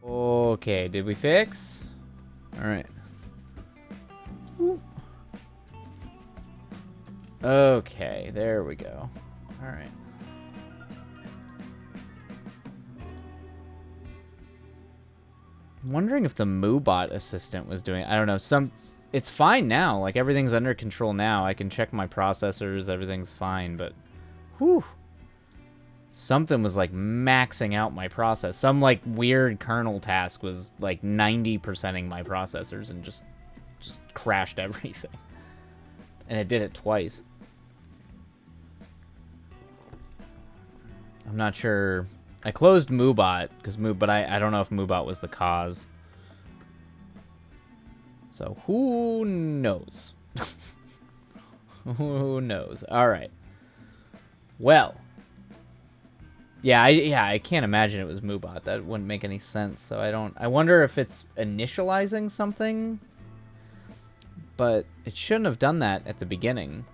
Okay, did we fix? All right. Okay, there we go. All right. I'm wondering if the MooBot assistant was doing. I don't know. It's fine now. Like everything's under control now. I can check my processors. Everything's fine. But, whew, something was like maxing out my process. Some like weird kernel task was like 90%ing my processors and just crashed everything. And it did it twice. I'm not sure. I closed MooBot but I don't know if MooBot was the cause. So who knows? Who knows? All right. Well. Yeah, I can't imagine it was MooBot. That wouldn't make any sense. So I wonder if it's initializing something, but it shouldn't have done that at the beginning.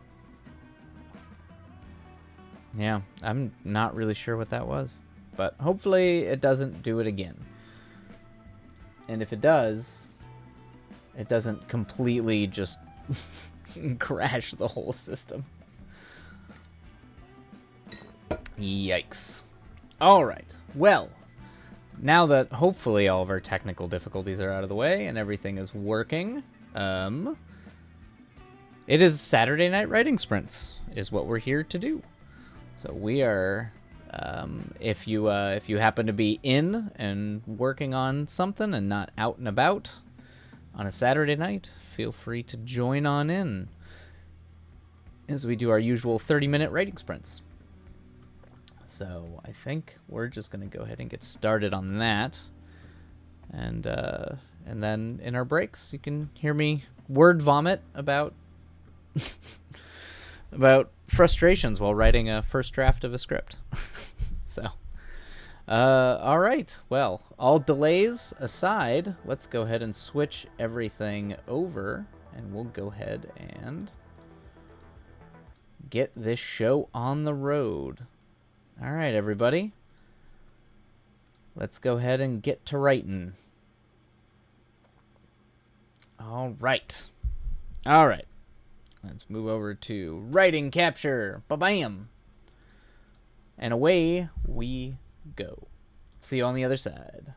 Yeah, I'm not really sure what that was, but hopefully it doesn't do it again. And if it does, it doesn't completely just crash the whole system. Yikes. All right. Well, now that hopefully all of our technical difficulties are out of the way and everything is working, it is Saturday Night Writing Sprints is what we're here to do. So we are, if you happen to be in and working on something and not out and about on a Saturday night, feel free to join on in as we do our usual 30-minute writing sprints. So I think we're just going to go ahead and get started on that. And then in our breaks, you can hear me word vomit about about frustrations while writing a first draft of a script. So, all right. Well, all delays aside, let's go ahead and switch everything over, and we'll go ahead and get this show on the road. All right, everybody. Let's go ahead and get to writing. All right. All right. Let's move over to writing capture. Ba-bam. And away we go. See you on the other side.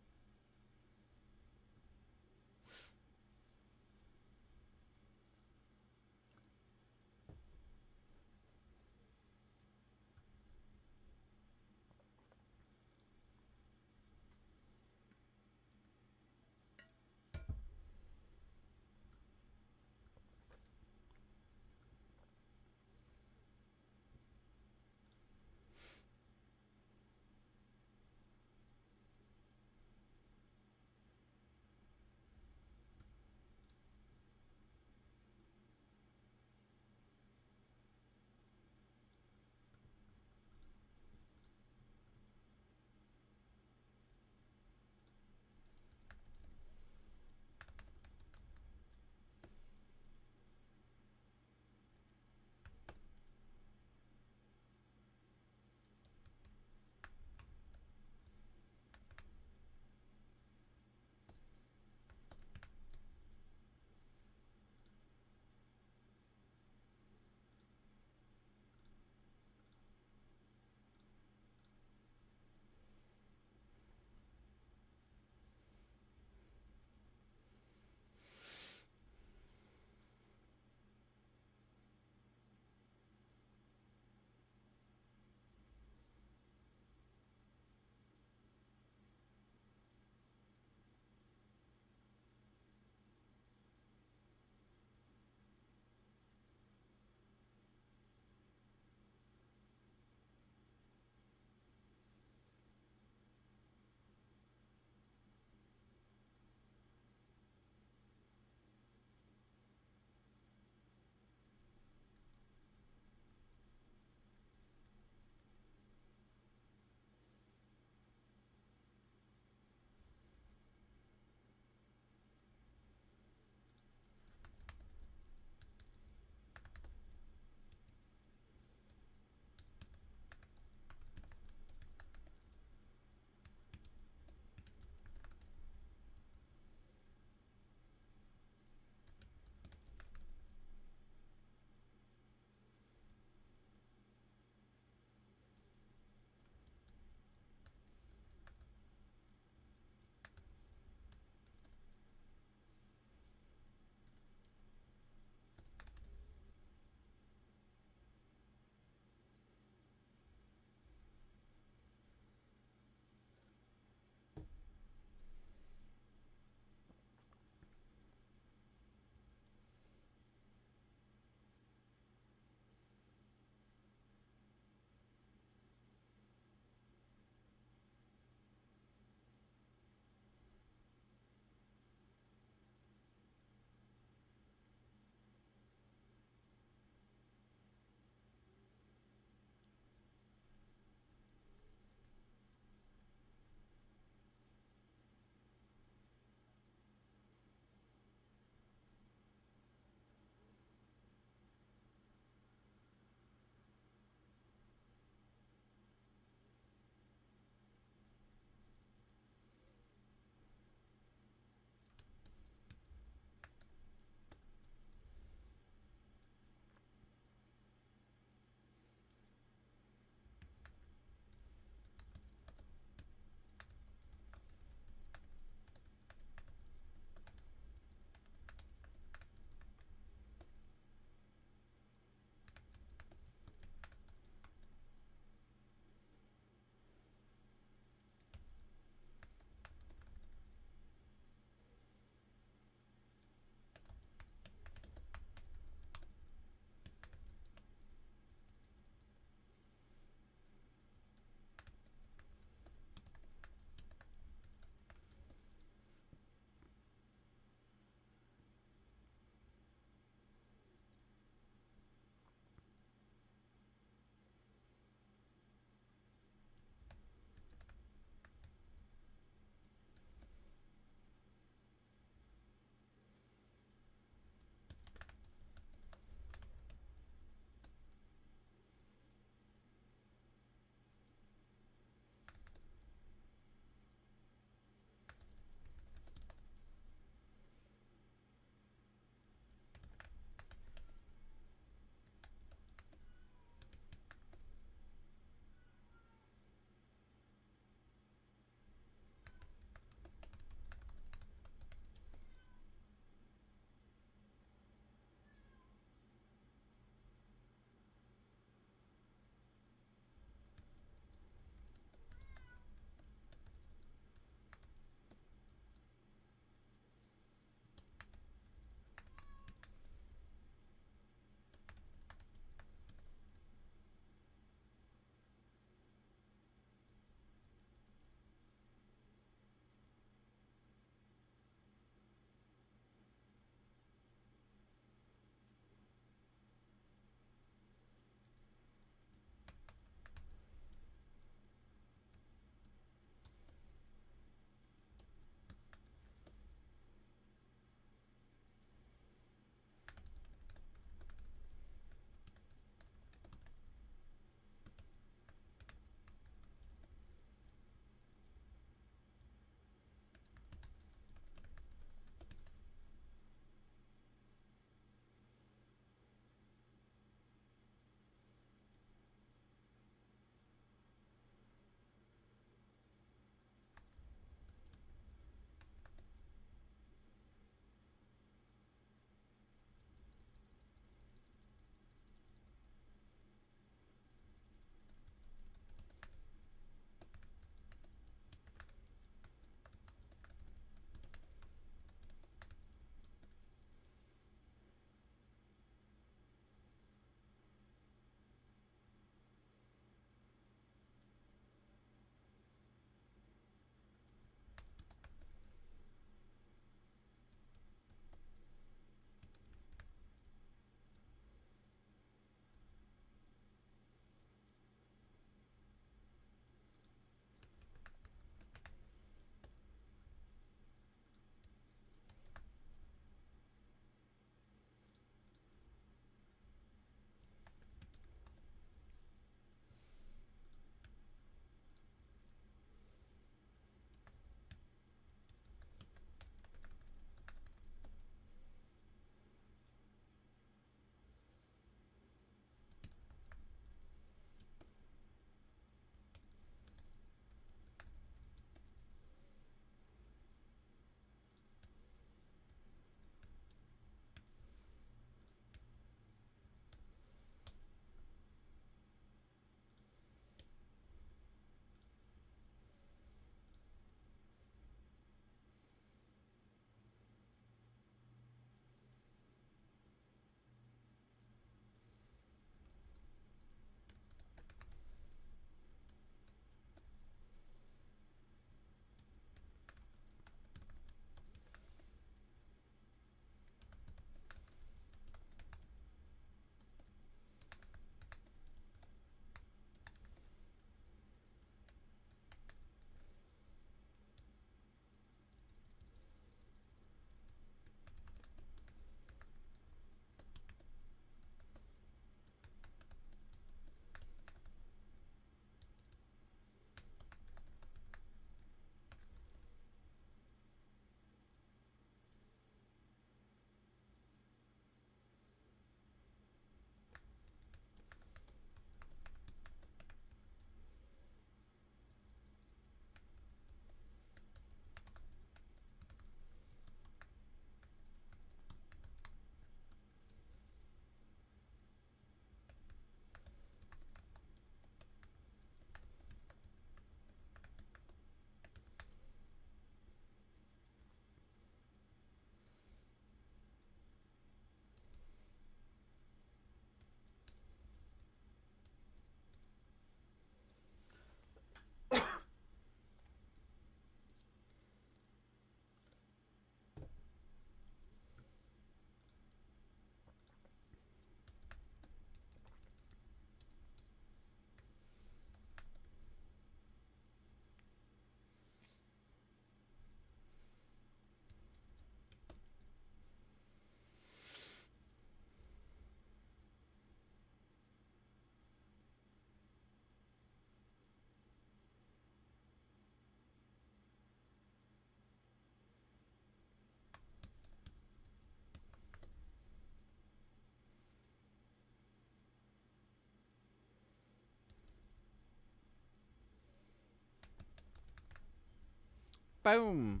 Boom.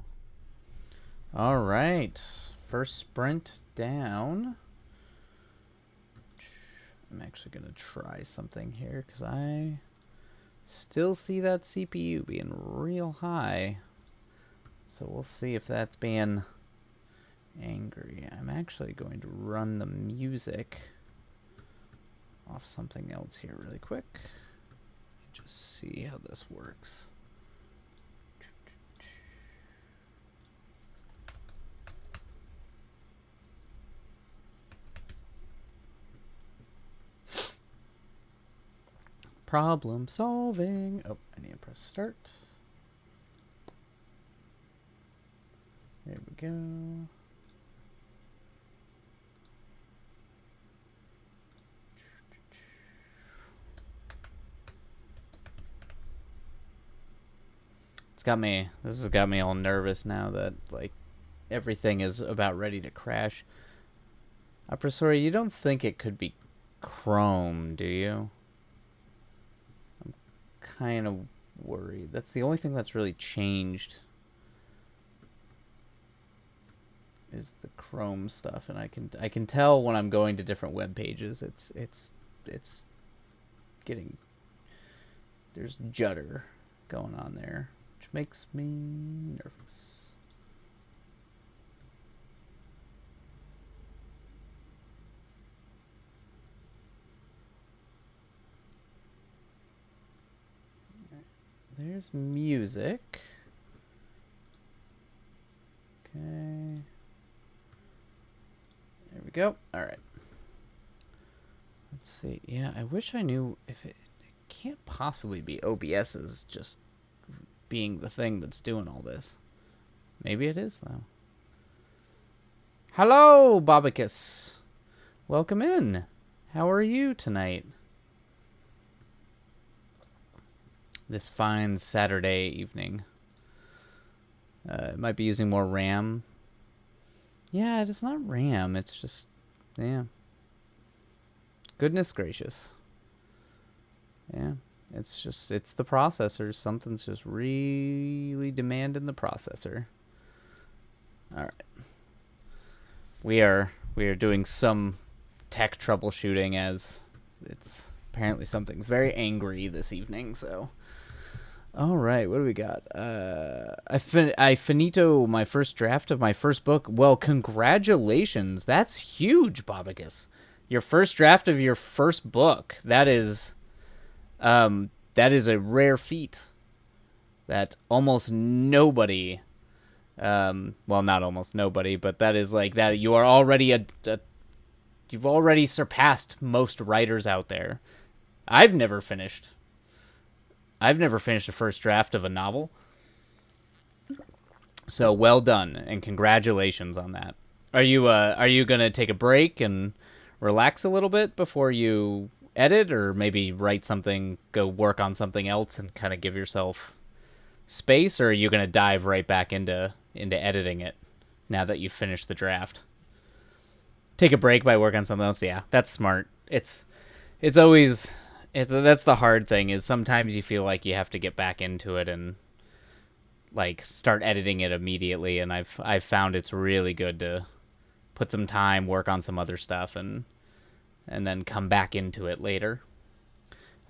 All right. First sprint down. I'm actually going to try something here because I still see that CPU being real high. So we'll see if that's being angry. I'm actually going to run the music off something else here really quick. Just see how this works. Problem solving. Oh, I need to press start. There we go. This has got me all nervous now that, like, everything is about ready to crash. Apresori, you don't think it could be Chrome, do you? I'm kind of worried. That's the only thing that's really changed is the Chrome stuff, and I can tell when I'm going to different web pages. It's getting, there's judder going on there, which makes me nervous. There's music. Okay. There we go. All right. Let's see. Yeah, I wish I knew if it can't possibly be OBS's just being the thing that's doing all this. Maybe it is, though. Hello, Bobicus. Welcome in. How are you tonight? This fine Saturday evening. It might be using more RAM. Yeah, it's not RAM. It's just, yeah. Goodness gracious. Yeah, it's just, it's the processor. Something's just really demanding the processor. All right. We are doing some tech troubleshooting as it's apparently something's very angry this evening, so. All right, what do we got? I finito my first draft of my first book. Well, congratulations. That's huge, Bobicus. Your first draft of your first book. That is a rare feat that almost nobody, well, not almost nobody, but that is like that you are already you've already surpassed most writers out there. I've never finished a first draft of a novel. So well done and congratulations on that. Are you going to take a break and relax a little bit before you edit, or maybe write something, go work on something else and kind of give yourself space, or are you going to dive right back into editing it now that you've finished the draft? Take a break by working on something else. Yeah, that's smart. It's always that's the hard thing, is sometimes you feel like you have to get back into it and like start editing it immediately, and I've found it's really good to put some time, work on some other stuff, and then come back into it later.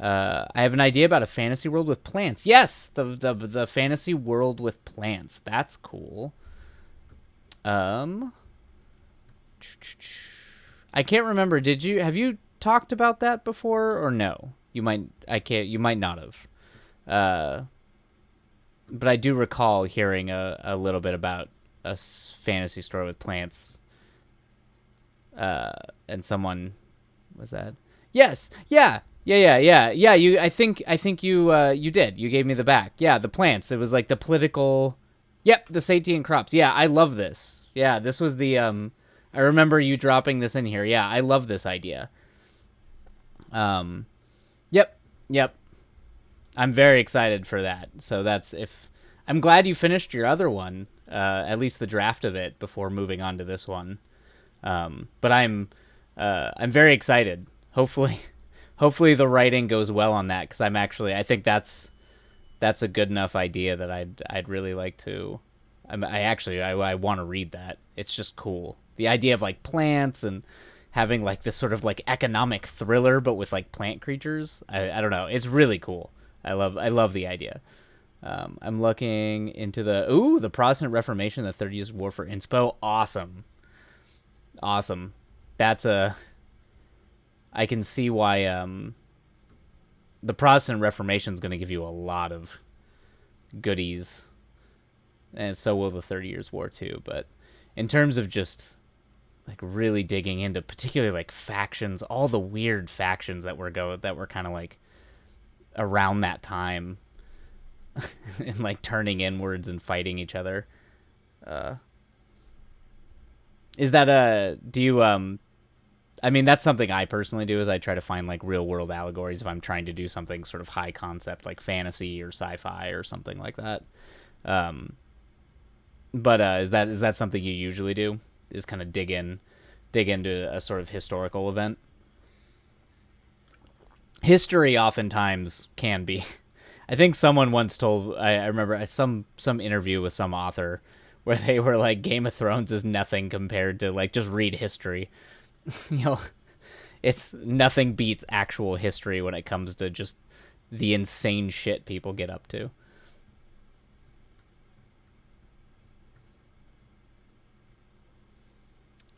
I have an idea about a fantasy world with plants. Yes, the fantasy world with plants. That's cool. I can't remember. Have you talked about that before or no? You might not have. But I do recall hearing a little bit about a fantasy story with plants. And someone, was that? Yes. Yeah. I think you did. You gave me the back. Yeah, the plants. It was like the political. Yep, the Satian crops. Yeah, I love this. Yeah, this was the I remember you dropping this in here. Yeah, I love this idea. Yep. I'm very excited for that. So I'm glad you finished your other one, at least the draft of it, before moving on to this one. But I'm very excited. Hopefully the writing goes well on that, because I think that's that's a good enough idea that I'd really like to. I want to read that. It's just cool. The idea of like plants and having like this sort of like economic thriller, but with like plant creatures. I don't know. It's really cool. I love the idea. I'm looking into the Protestant Reformation, the 30 Years' War for Inspo. Awesome, awesome. That's a I can see why the Protestant Reformation is going to give you a lot of goodies, and so will the 30 Years' War too. But in terms of just like really digging into particularly like factions, all the weird factions that were kind of like around that time and like turning inwards and fighting each other. Uh, is that a do you I mean, that's something I personally do is I try to find like real world allegories if I'm trying to do something sort of high concept like fantasy or sci-fi or something like that. Um, but is that something you usually do? Is kind of dig into a sort of historical event? History oftentimes can be. I think someone once told I remember some interview with some author where they were like Game of Thrones is nothing compared to like just read history. you know, it's nothing beats actual history when it comes to just the insane shit people get up to.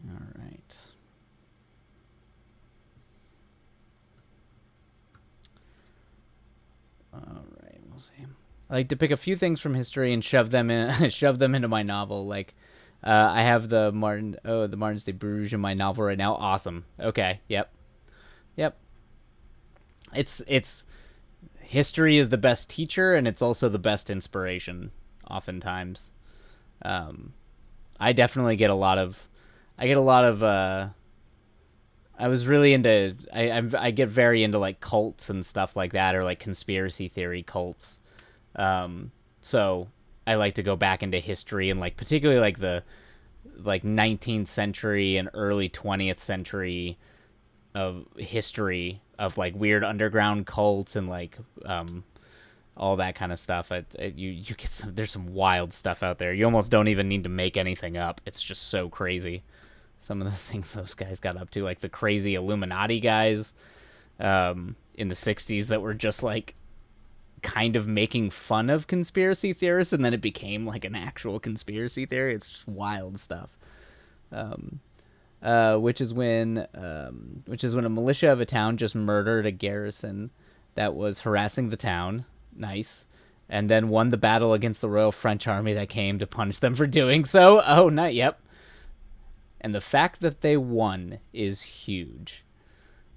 All right. All right, we'll see. I like to pick a few things from history and shove them in, shove them into my novel. Like, I have the Martins de Bruges in my novel right now. Awesome. Okay. Yep. Yep. It's history is the best teacher, and it's also the best inspiration. Oftentimes, um, I definitely get a lot of, I get a lot of. I was really into. I get very into like cults and stuff like that, or like conspiracy theory cults. So I like to go back into history and like particularly like the like 19th century and early 20th century of history of like weird underground cults and like all that kind of stuff. You get there's some wild stuff out there. You almost don't even need to make anything up. It's just so crazy. Some of the things those guys got up to, like the crazy Illuminati guys in the 60s that were just like kind of making fun of conspiracy theorists, and then it became like an actual conspiracy theory. It's just wild stuff. Um, which is when a militia of a town just murdered a garrison that was harassing the town. Nice. And then won the battle against the Royal French army that came to punish them for doing so. Oh, not yep. And the fact that they won is huge.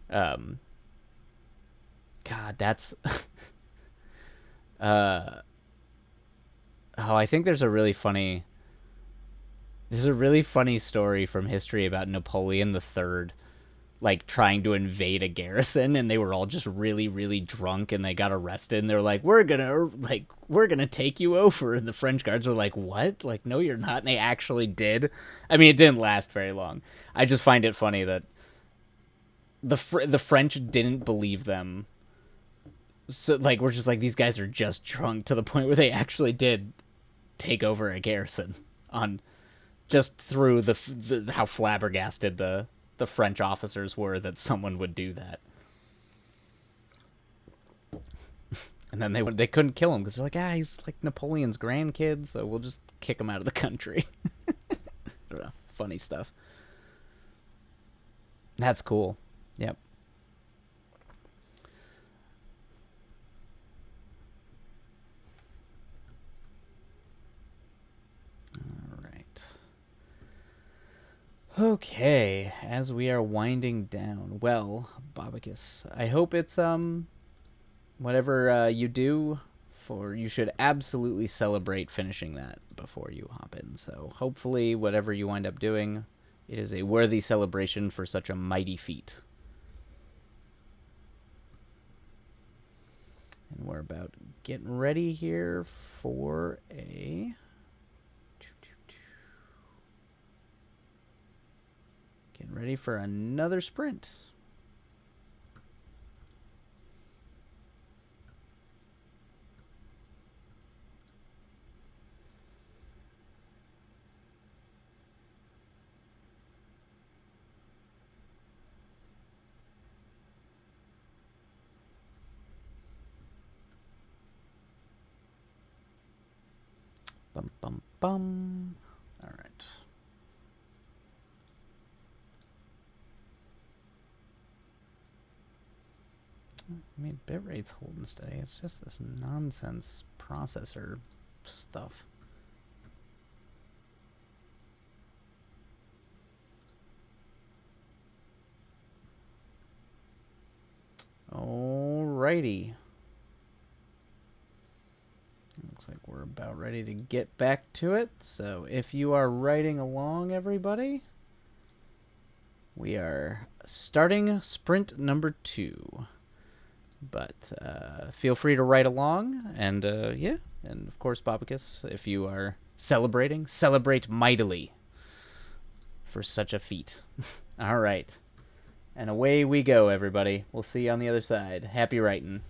Um, God, that's. uh, oh, I think there's a really funny story from history about Napoleon the Third, like trying to invade a garrison, and they were all just really, really drunk, and they got arrested, and they're like, we're gonna take you over," and the French guards were like, "What? Like, no, you're not," and they actually did. I mean, it didn't last very long. I just find it funny that the French didn't believe them. So like, we're just like, these guys are just drunk to the point where they actually did take over a garrison on just through the how flabbergasted the French officers were that someone would do that. And then they couldn't kill him because they're like, he's like Napoleon's grandkid, so we'll just kick him out of the country. I don't know, funny stuff. That's cool. Yep. All right. Okay, as we are winding down, well, Babakis, I hope it's whatever you do for you should absolutely celebrate finishing that before you hop in. So hopefully whatever you wind up doing, it is a worthy celebration for such a mighty feat. And we're about getting ready here for a getting ready for another sprint. Bum, bum, bum. All right. I mean, bitrate's holding steady. It's just this nonsense processor stuff. Alrighty. Looks like we're about ready to get back to it. So if you are writing along, everybody, we are starting sprint number 2. But feel free to write along. And yeah, and of course, Bobicus, if you are celebrating, celebrate mightily for such a feat. All right. And away we go, everybody. We'll see you on the other side. Happy writing.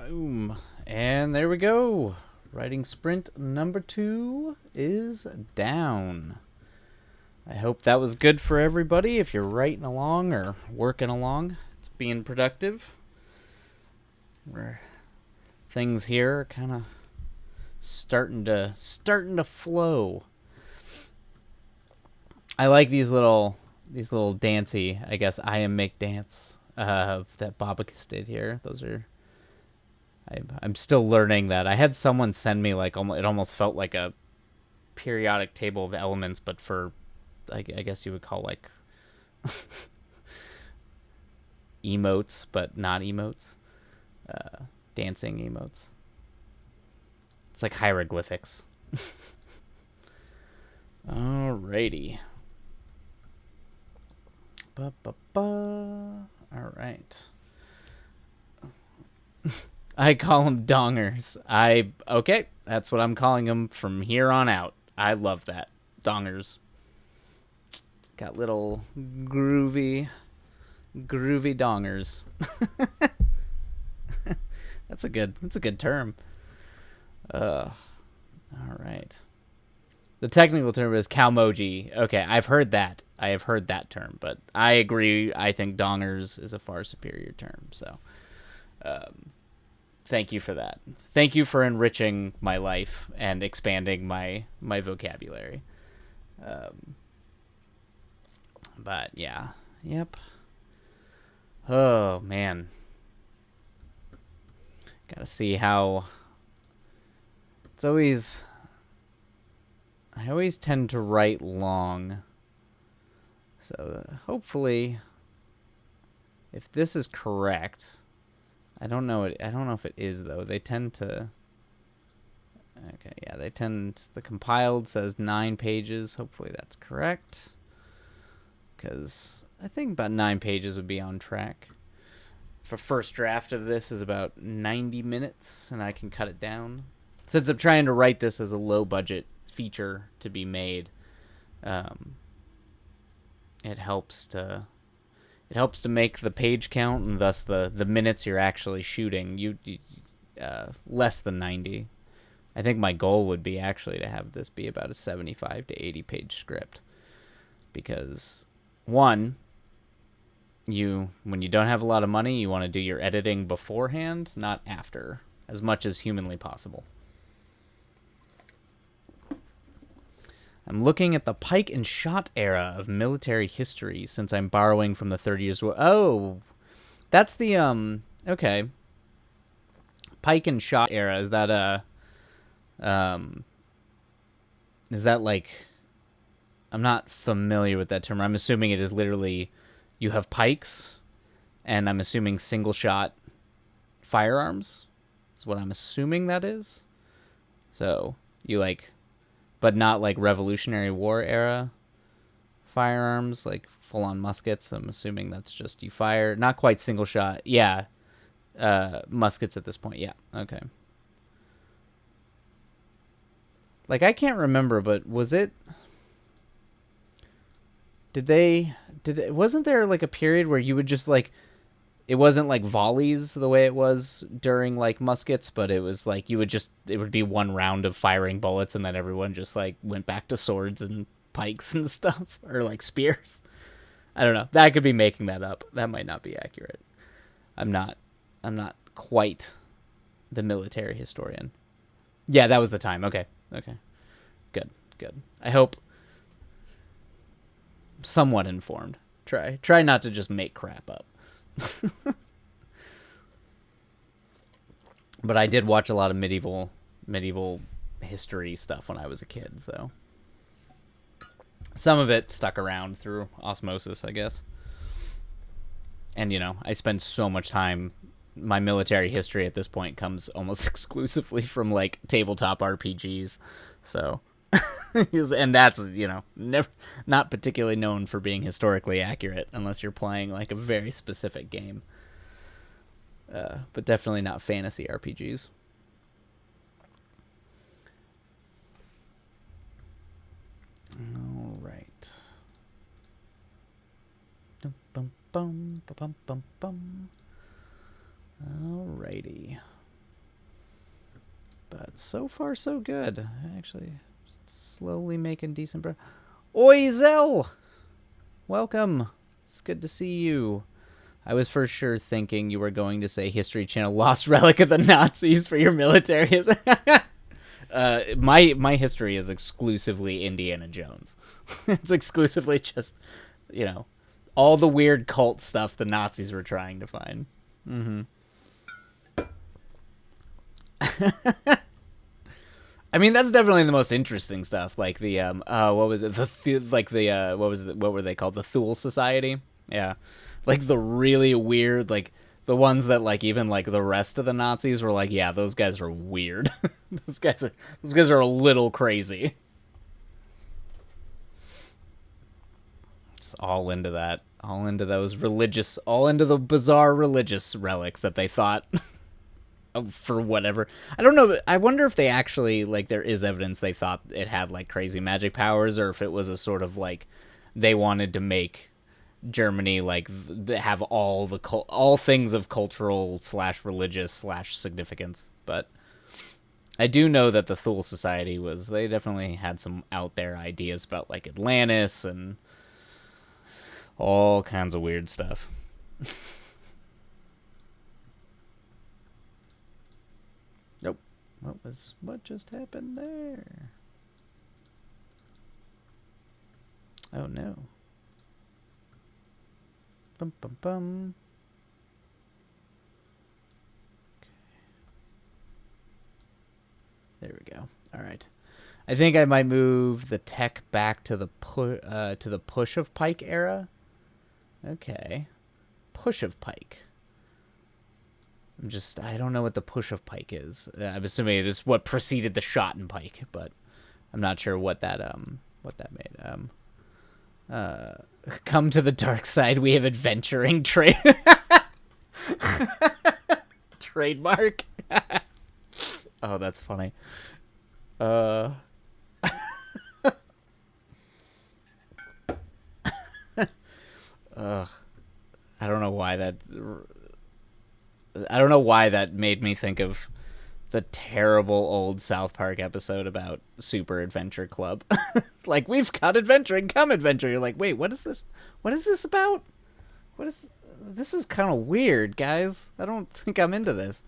Boom. And there we go. Writing sprint number 2 is down. I hope that was good for everybody. If you're writing along or working along, it's being productive. Things here are kind of starting to flow. I like these little dancey, I guess, I am make dance that Bobicus did here. Those are, I'm still learning that. I had someone send me like it almost felt like a periodic table of elements, but for I guess you would call like emotes, but not emotes. Dancing emotes. It's like hieroglyphics. Alrighty. Alright. I call them dongers. Okay, that's what I'm calling them from here on out. I love that. Dongers. Got little groovy dongers. That's a good term. All right. The technical term is Calmoji. Okay, I've heard that. I have heard that term, but I agree. I think dongers is a far superior term. So, thank you for that. Thank you for enriching my life and expanding my vocabulary. But yeah, yep. Oh man, gotta see how. It's always. I always tend to write long. So hopefully, if this is correct, I don't know if it is though. They tend to. Okay, yeah, they tend. The compiled says 9 pages. Hopefully that's correct. Because I think about 9 pages would be on track. For first draft of this is about 90 minutes, and I can cut it down. Since I'm trying to write this as a low budget feature to be made, it helps to make the page count and thus the minutes you're actually shooting less than 90. I think my goal would be actually to have this be about a 75 to 80 page script, because one, when you don't have a lot of money, you want to do your editing beforehand, not after, as much as humanly possible. I'm looking at the pike and shot era of military history, since I'm borrowing from the 30 Years' War. Oh, that's the okay. Pike and shot era, is that like, I'm not familiar with that term. I'm assuming it is literally, you have pikes, and I'm assuming single shot firearms is what I'm assuming that is. So you like, but not like Revolutionary War era firearms, like full on muskets. I'm assuming that's just you fire, not quite single shot. Yeah, muskets at this point. Yeah, okay. Like, I can't remember, but was it? Did they? Wasn't there like a period where you would just like, it wasn't like volleys the way it was during like muskets, but it was like it would be one round of firing bullets, and then everyone just like went back to swords and pikes and stuff, or like spears. I don't know. That could be making that up. That might not be accurate. I'm not quite the military historian. Yeah, that was the time. Okay. Good. I hope I'm somewhat informed. Try not to just make crap up. But I did watch a lot of medieval history stuff when I was a kid, so some of it stuck around through osmosis, I guess. And I spend so much time. My military history at this point comes almost exclusively from like tabletop RPGs, so and that's never, not particularly known for being historically accurate unless you're playing like a very specific game, but definitely not fantasy RPGs. All right. Alrighty. So far, so good. Actually, slowly making decent Oi, Zell! Welcome. It's good to see you. I was for sure thinking you were going to say History Channel Lost Relic of the Nazis for your military. My history is exclusively Indiana Jones. It's exclusively just, all the weird cult stuff the Nazis were trying to find. Mm-hmm. I mean, that's definitely the most interesting stuff. Like the what was it? What were they called? The Thule Society. Yeah, like the really weird, like the ones that like even like the rest of the Nazis were like, yeah, those guys are weird. those guys are a little crazy. Just all into that, all into those religious, all into the bizarre religious relics that they thought. For whatever, I don't know. I wonder if they actually like there is evidence they thought it had like crazy magic powers, or if it was a sort of like they wanted to make Germany like have all things of cultural / religious / significance. But I do know that the Thule Society they definitely had some out there ideas about like Atlantis and all kinds of weird stuff. What just happened there? Oh no. Bum bum bum. Okay. There we go. All right. I think I might move the tech back to the push of Pike era. Okay. Push of Pike. I don't know what the push of Pike is. I'm assuming it is what preceded the shot in Pike, but I'm not sure what that made. Come to the dark side. We have adventuring trade trademark. Oh, that's funny. I don't know why that. I don't know why that made me think of the terrible old South Park episode about Super Adventure Club. Like, we've got adventuring, come adventure. You're like, wait, what is this? What is this about? This is kind of weird, guys. I don't think I'm into this.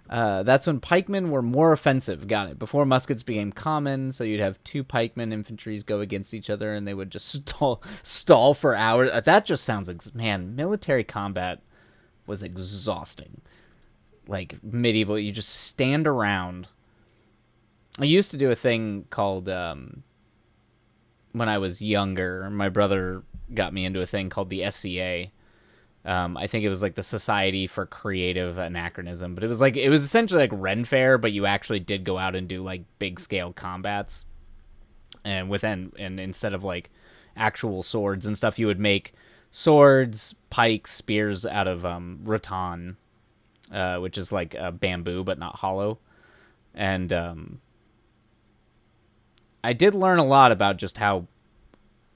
That's when pikemen were more offensive. Got it. Before muskets became common, so you'd have two pikemen infantries go against each other, and they would just stall for hours. That just sounds like, man, military combat was exhausting. Like medieval, you just stand around. I used to do a thing called, when I was younger, my brother got me into a thing called the SCA. I think it was like the Society for Creative Anachronism, but it was essentially like Ren Fair, but you actually did go out and do like big scale combats, and instead of like actual swords and stuff, you would make swords, pikes, spears out of rattan, which is like bamboo but not hollow, and I did learn a lot about just how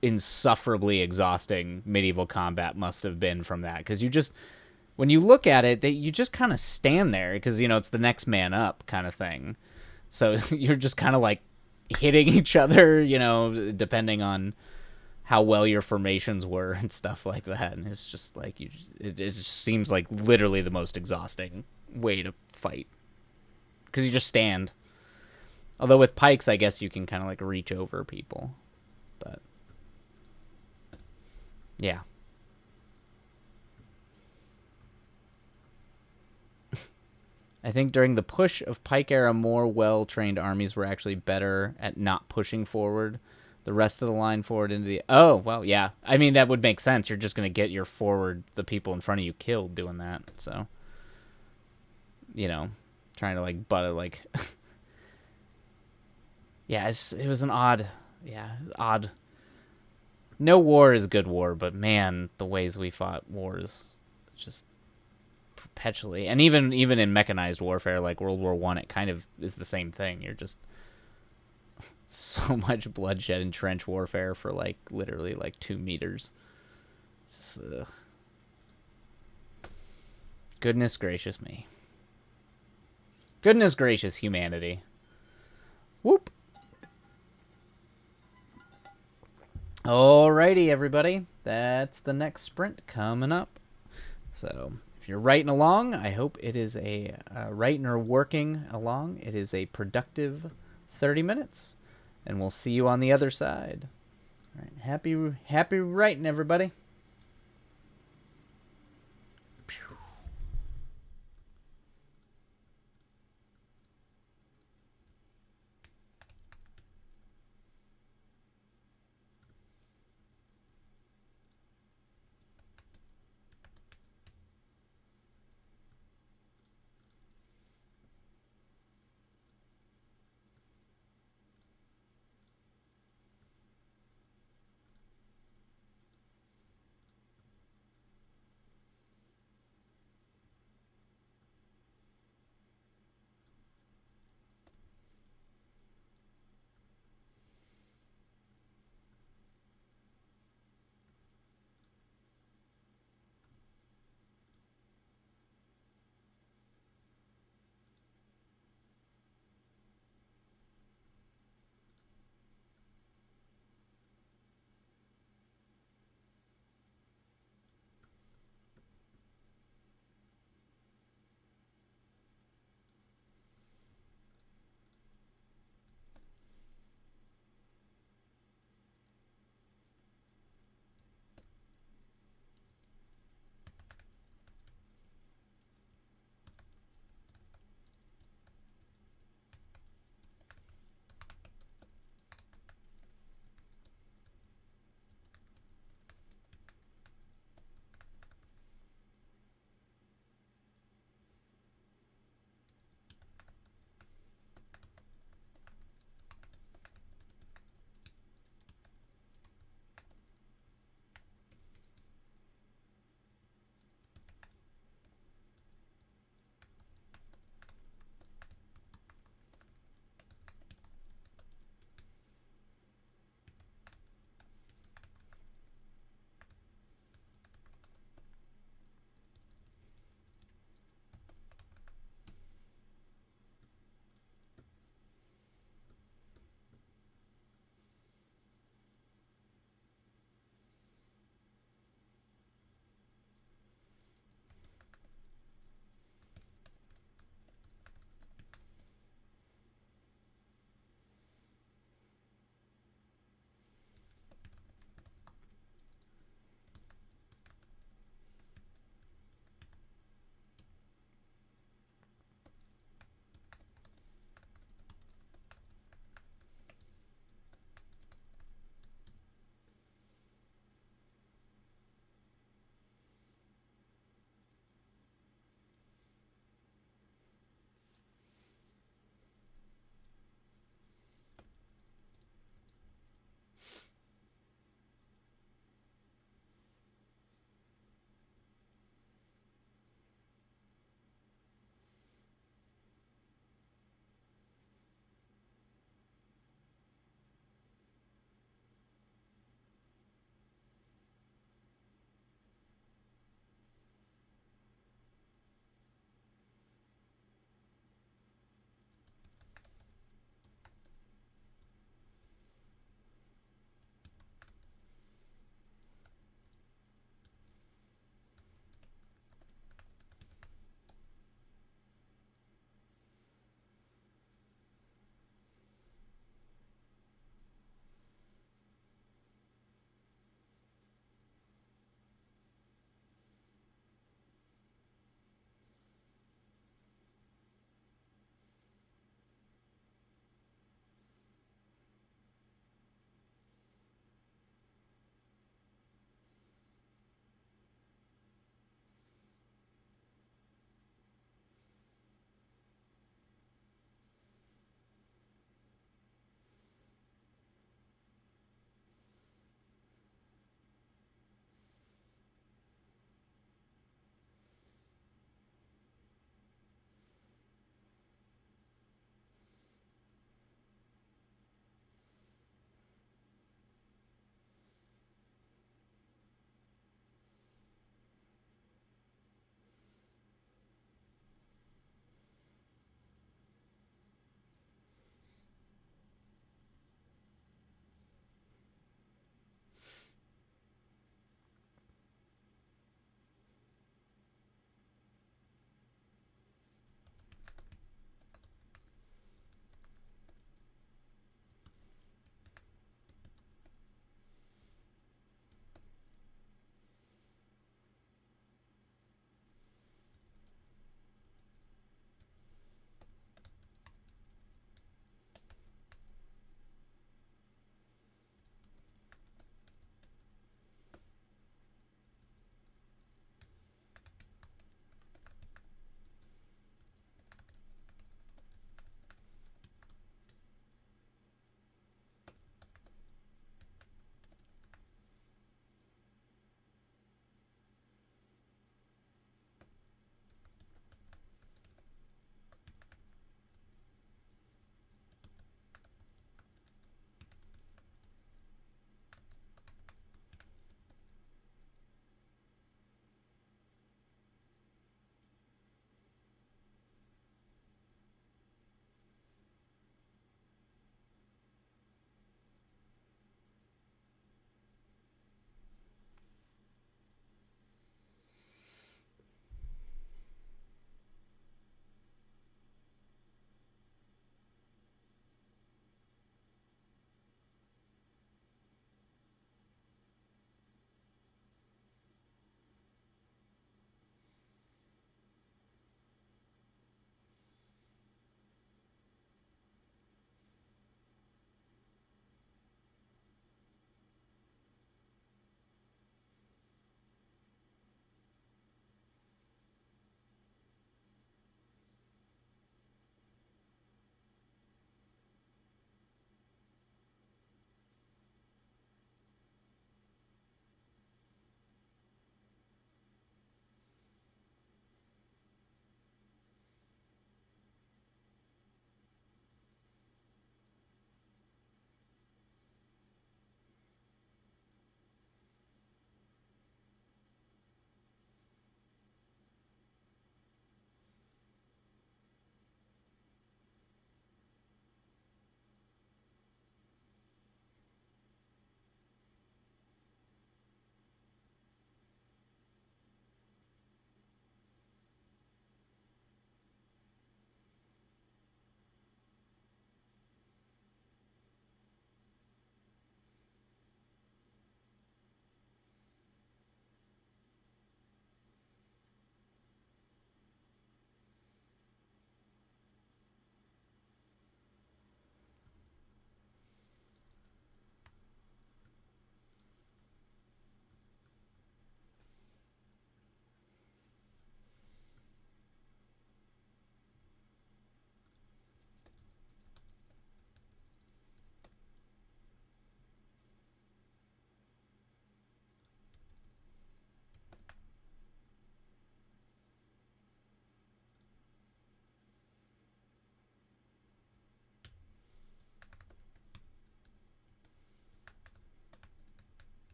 insufferably exhausting medieval combat must have been from that, because when you look at it, you just kind of stand there because it's the next man up kind of thing, so you're just kind of like hitting each other, depending on how well your formations were and stuff like that, and it's just like it just seems like literally the most exhausting way to fight because you just stand. Although with pikes, I guess you can kind of like reach over people, but yeah. I think during the push of Pike era, more well-trained armies were actually better at not pushing forward the rest of the line forward into the... Oh, well, yeah. I mean, that would make sense. You're just going to get the people in front of you killed doing that. So, trying to, like, butt it, like... Yeah, it was an odd... Yeah, odd... No war is good war, but man, the ways we fought wars just perpetually, and even in mechanized warfare like World War I, it kind of is the same thing. You're just so much bloodshed in trench warfare for like literally like 2 meters. Goodness gracious me. Goodness gracious humanity. Whoop. Alrighty, everybody. That's the next sprint coming up. So if you're writing along, I hope it is a writing or working along. It is a productive 30 minutes, and we'll see you on the other side. All right, happy writing, everybody.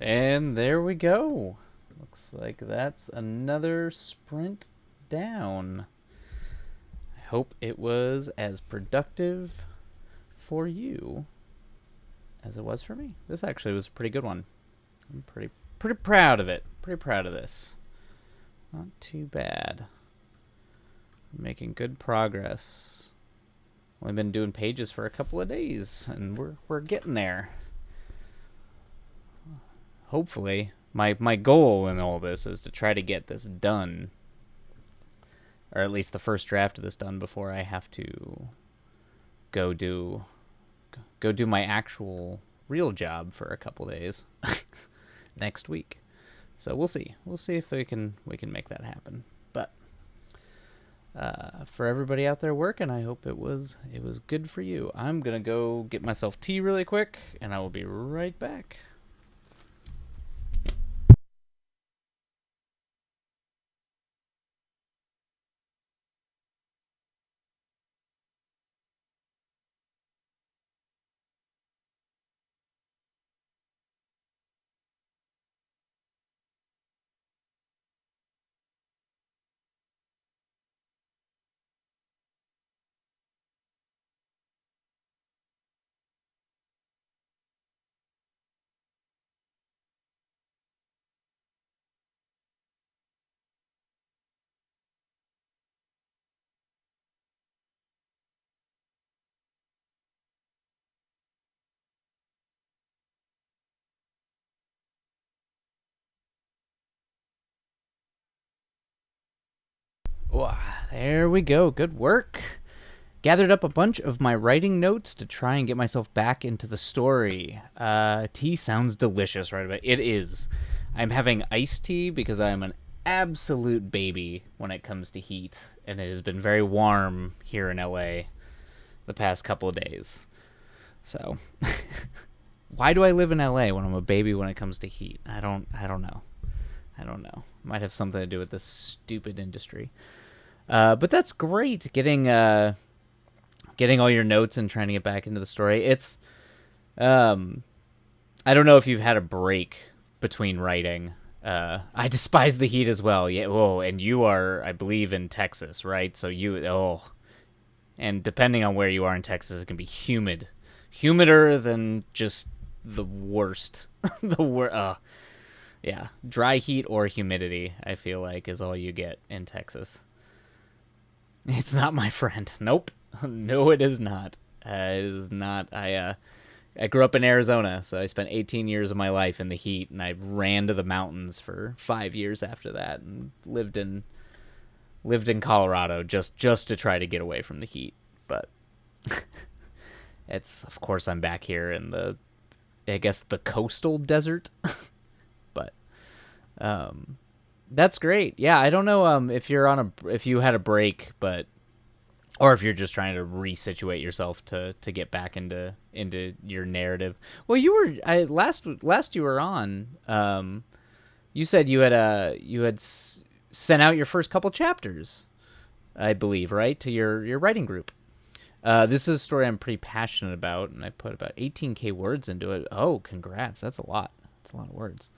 And there we go. Looks like that's another sprint down. I hope it was as productive for you as it was for me. This actually was a pretty good one. I'm pretty proud of it. Pretty proud of this. Not too bad. Making good progress. Only been doing pages for a couple of days, and we're getting there. Hopefully, my goal in all this is to try to get this done, or at least the first draft of this done before I have to go do my actual real job for a couple days next week. So we'll see. We'll see if we can make that happen. But for everybody out there working, I hope it was good for you. I'm gonna go get myself tea really quick, and I will be right back. Wow, there we go. Good work. Gathered up a bunch of my writing notes to try and get myself back into the story. Tea sounds delicious right away. It is. I'm having iced tea because I'm an absolute baby when it comes to heat, and it has been very warm here in LA the past couple of days. So, why do I live in LA when I'm a baby when it comes to heat? I don't know. Might have something to do with this stupid industry. But that's great. Getting all your notes and trying to get back into the story. It's, I don't know if you've had a break between writing. I despise the heat as well. Yeah. Oh, and you are, I believe, in Texas, right? So and depending on where you are in Texas, it can be humid, humider than just the worst. Yeah, dry heat or humidity, I feel like, is all you get in Texas. It's not my friend. Nope. No, it is not. It is not. I grew up in Arizona, so I spent 18 years of my life in the heat, and I ran to the mountains for 5 years after that, and lived in Colorado just to try to get away from the heat. But it's, of course, I'm back here in I guess the coastal desert. But that's great. Yeah, I don't know if you had a break, but or if you're just trying to resituate yourself to get back into your narrative. Well, last you were on. You said you had sent out your first couple chapters, I believe, right, to your writing group. This is a story I'm pretty passionate about, and I put about 18K words into it. Oh, congrats! That's a lot. That's a lot of words.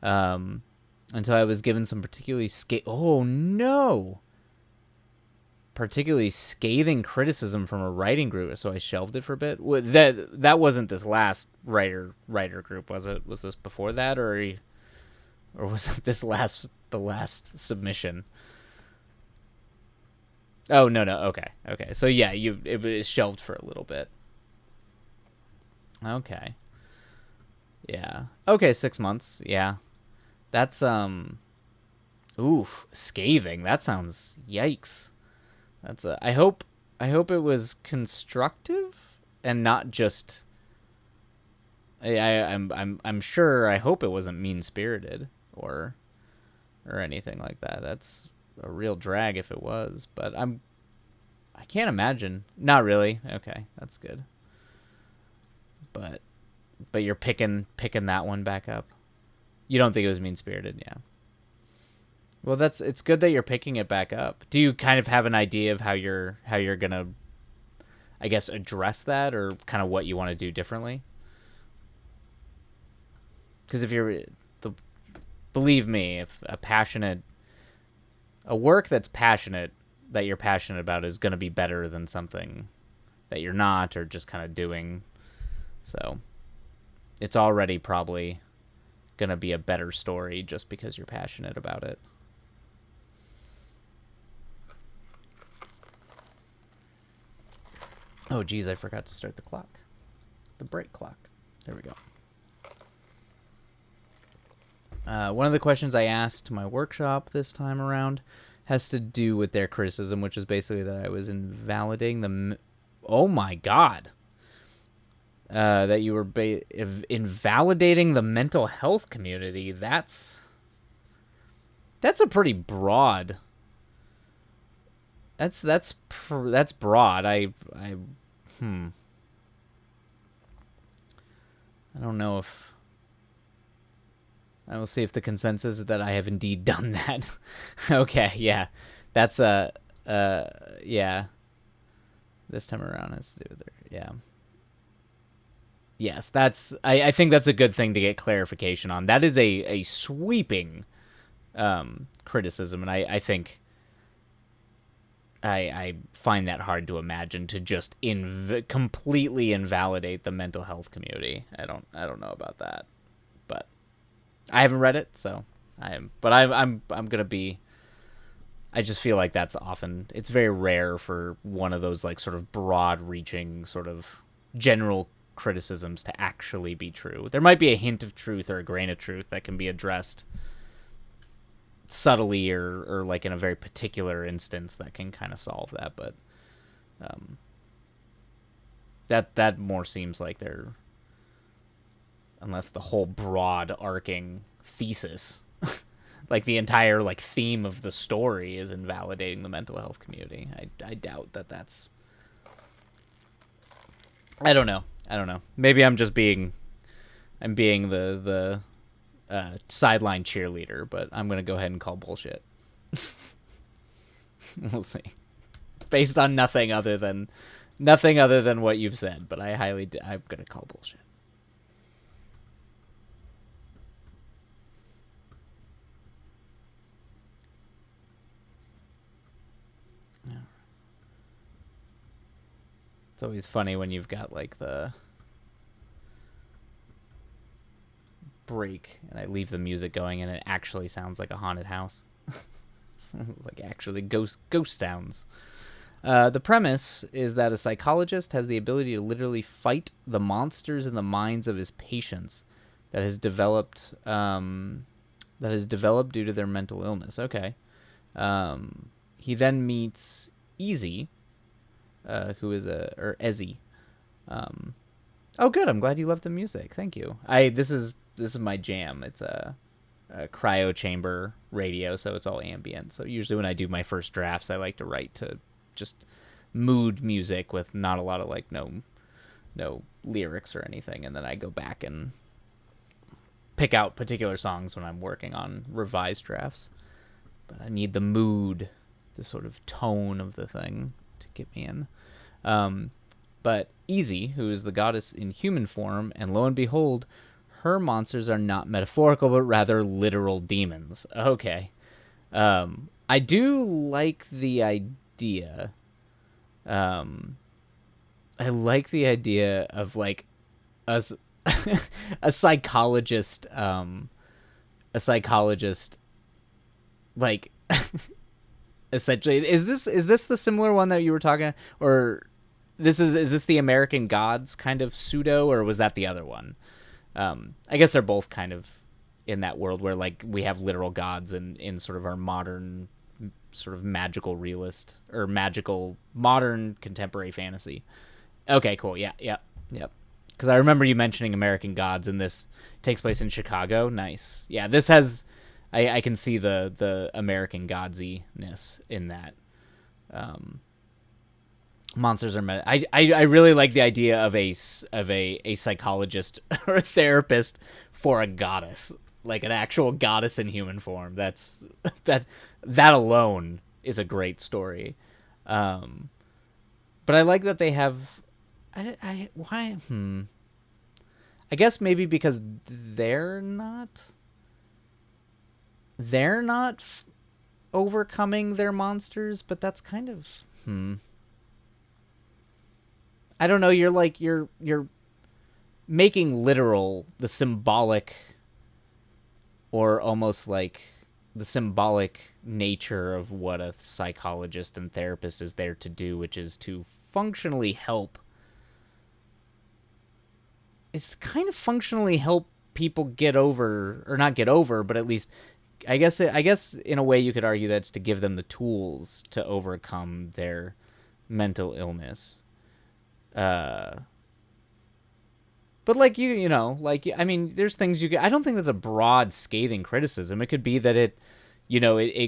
Until I was given some particularly particularly scathing criticism from a writing group, so I shelved it for a bit. That wasn't this last writer group, was it? Was this before that, or was it the last submission? Oh, no, okay. So yeah, it was shelved for a little bit. Okay. Yeah. Okay, 6 months. Yeah. That's oof, scathing. That sounds yikes. That's I hope it was constructive and not just I'm sure, I hope it wasn't mean-spirited or anything like that. That's a real drag if it was, but I can't imagine. Not really. Okay, that's good. But you're picking that one back up. You don't think it was mean-spirited, yeah. Well, it's good that you're picking it back up. Do you kind of have an idea of how you're gonna, I guess, address that, or kind of what you want to do differently? Because if believe me, if a work that's passionate, that you're passionate about, is going to be better than something that you're not, or just kind of doing. So it's already probably going to be a better story just because you're passionate about it. Oh, geez, I forgot to start the clock. The break clock. There we go. One of the questions I asked my workshop this time around has to do with their criticism, which is basically that I was invalidating the... Oh, my God. That you were invalidating the mental health community. That's a pretty broad... That's broad. I don't know if... I will see if the consensus is that I have indeed done that. Okay, yeah. That's yeah. This time around has to do with it. Yeah. Yes, I think that's a good thing to get clarification on. That is a sweeping criticism, and I think I find that hard to imagine, to just completely invalidate the mental health community. I don't know about that, but I haven't read it, so I'm gonna be. I just feel like it's very rare for one of those like sort of broad-reaching sort of general criticisms to actually be true. There might be a hint of truth or a grain of truth that can be addressed subtly or like in a very particular instance that can kind of solve that, but that more seems like they're, unless the whole broad arcing thesis like the entire like theme of the story is invalidating the mental health community. I doubt that's... I don't know. Maybe I'm being the sideline cheerleader, but I'm gonna go ahead and call bullshit. We'll see. Based on nothing other than what you've said, but I'm gonna call bullshit. It's always funny when you've got like the break and I leave the music going and it actually sounds like a haunted house. Like actually ghost sounds. The premise is that a psychologist has the ability to literally fight the monsters in the minds of his patients that has developed due to their mental illness. Okay. He then meets Easy, who is Ezzy. Oh, good. I'm glad you love the music. Thank you. This is my jam. It's a cryo chamber radio, so it's all ambient. So usually when I do my first drafts, I like to write to just mood music with not a lot of like no lyrics or anything, and then I go back and pick out particular songs when I'm working on revised drafts. But I need the mood, the sort of tone of the thing to get me in. But Easy, who is the goddess in human form, and lo and behold, her monsters are not metaphorical, but rather literal demons. Okay. I do like the idea. I like the idea of like a psychologist, like essentially, is this the similar one that you were talking, or is this the American Gods kind of pseudo, or was that the other one? I guess they're both kind of in that world where like we have literal gods in sort of our modern sort of magical realist or magical modern contemporary fantasy. Okay, cool. Yeah. Because I remember you mentioning American Gods, and this takes place in Chicago. Nice. Yeah, this has... I can see the American Godsiness in that. Monsters are... I really like the idea of a psychologist or a therapist for a goddess. Like an actual goddess in human form. That alone is a great story. But I like that they have... I guess maybe because they're not overcoming their monsters, but that's kind of I don't know. You're like you're making literal the symbolic, or almost like the symbolic nature of what a psychologist and therapist is there to do, which is to functionally help. It's kind of functionally help people get over, or not get over, but at least I guess in a way you could argue that's to give them the tools to overcome their mental illness. But like you know, like I mean, there's things you could. I don't think that's a broad, scathing criticism. It could be that it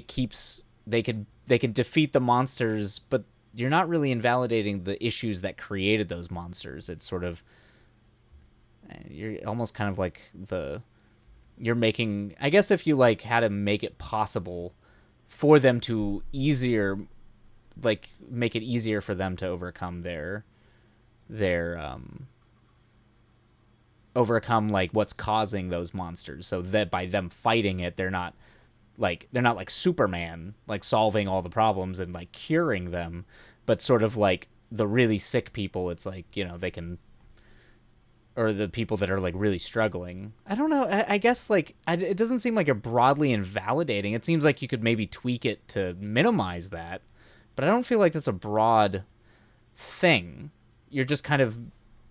keeps they can defeat the monsters, but you're not really invalidating the issues that created those monsters. It's sort of you're almost kind of like you're making. I guess if you like had to make it possible for them to make it easier for them to overcome their overcome like what's causing those monsters, so that by them fighting it, they're not like Superman, like solving all the problems and like curing them, but sort of like the really sick people, it's like, you know, they can, or the people that are like really struggling. I don't know. I guess like it doesn't seem like you're broadly invalidating. It seems like you could maybe tweak it to minimize that, but I don't feel like that's a broad thing. You're just kind of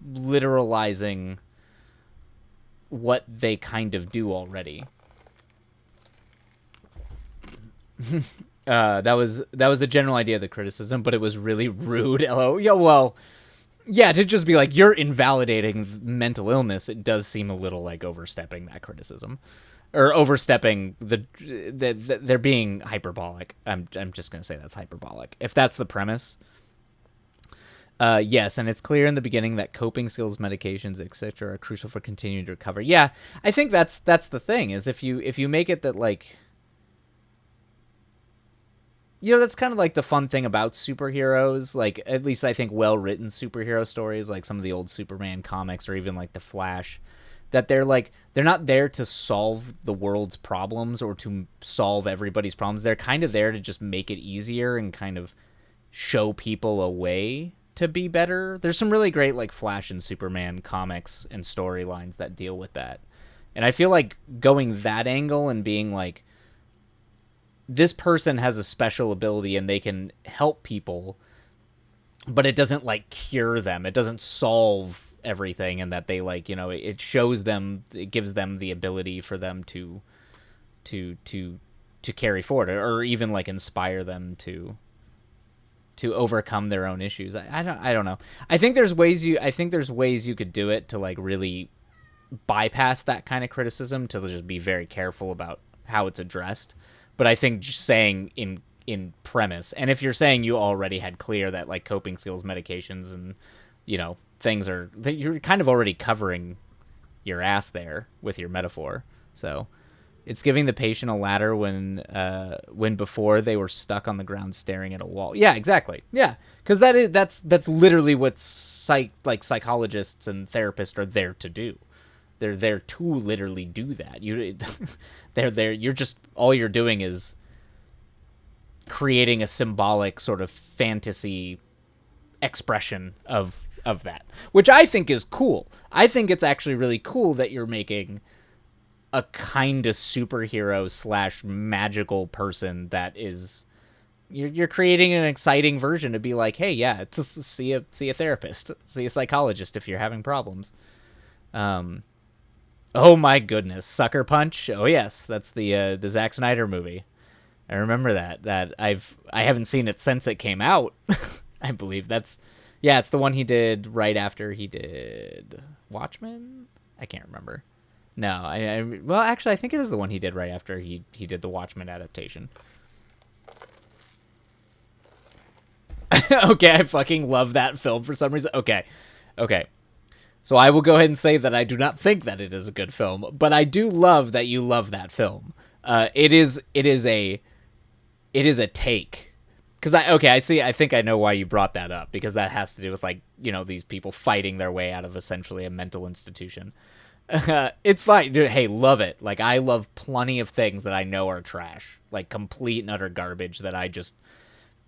literalizing what they kind of do already. That was the general idea of the criticism, but it was really rude. LO. Yeah, well, yeah, to just be like, you're invalidating mental illness, it does seem a little like overstepping that criticism, or overstepping they're being hyperbolic. I'm just gonna say that's hyperbolic if that's the premise. Yes, and it's clear in the beginning that coping skills, medications, etc., are crucial for continuing to recover. Yeah, I think that's the thing, is if you make it that, like, you know, that's kind of like the fun thing about superheroes, like at least I think well-written superhero stories, like some of the old Superman comics or even like The Flash, that they're not there to solve the world's problems or to solve everybody's problems. They're kind of there to just make it easier and kind of show people a way to be better. There's some really great like Flash and Superman comics and storylines that deal with that. And I feel like going that angle and being like, this person has a special ability and they can help people, but it doesn't like cure them. It doesn't solve everything, and that they like, you know, it shows them, it gives them the ability for them to carry forward, or even like inspire them to overcome their own issues. I don't know. I think there's ways you could do it to like really bypass that kind of criticism, to just be very careful about how it's addressed. But I think just saying in premise, and if you're saying you already had clear that like coping skills, medications, and, you know, things are, you're kind of already covering your ass there with your metaphor. So it's giving the patient a ladder when before they were stuck on the ground staring at a wall. Yeah, exactly. Yeah, because that's literally what psychologists and therapists are there to do. They're there to literally do that. They're there. You're just, all you're doing is creating a symbolic sort of fantasy expression of that, which I think is cool. I think it's actually really cool that you're making a kind of superhero / magical person that is, you're creating an exciting version to be like, hey, yeah, see a therapist, see a psychologist if you're having problems. Oh my goodness, Sucker Punch. Oh yes, that's the Zack Snyder movie. I remember that I haven't seen it since it came out. I believe it's the one he did right after he did Watchmen. I can't remember. No, well, actually, I think it is the one he did right after he did the Watchmen adaptation. Okay, I fucking love that film for some reason. Okay. So I will go ahead and say that I do not think that it is a good film, but I do love that you love that film. It is a take Because I see. I think I know why you brought that up, because that has to do with, like, these people fighting their way out of essentially a mental institution. It's fine, dude. Hey, love it. Like, I love plenty of things that I know are trash, like complete and utter garbage. That I just,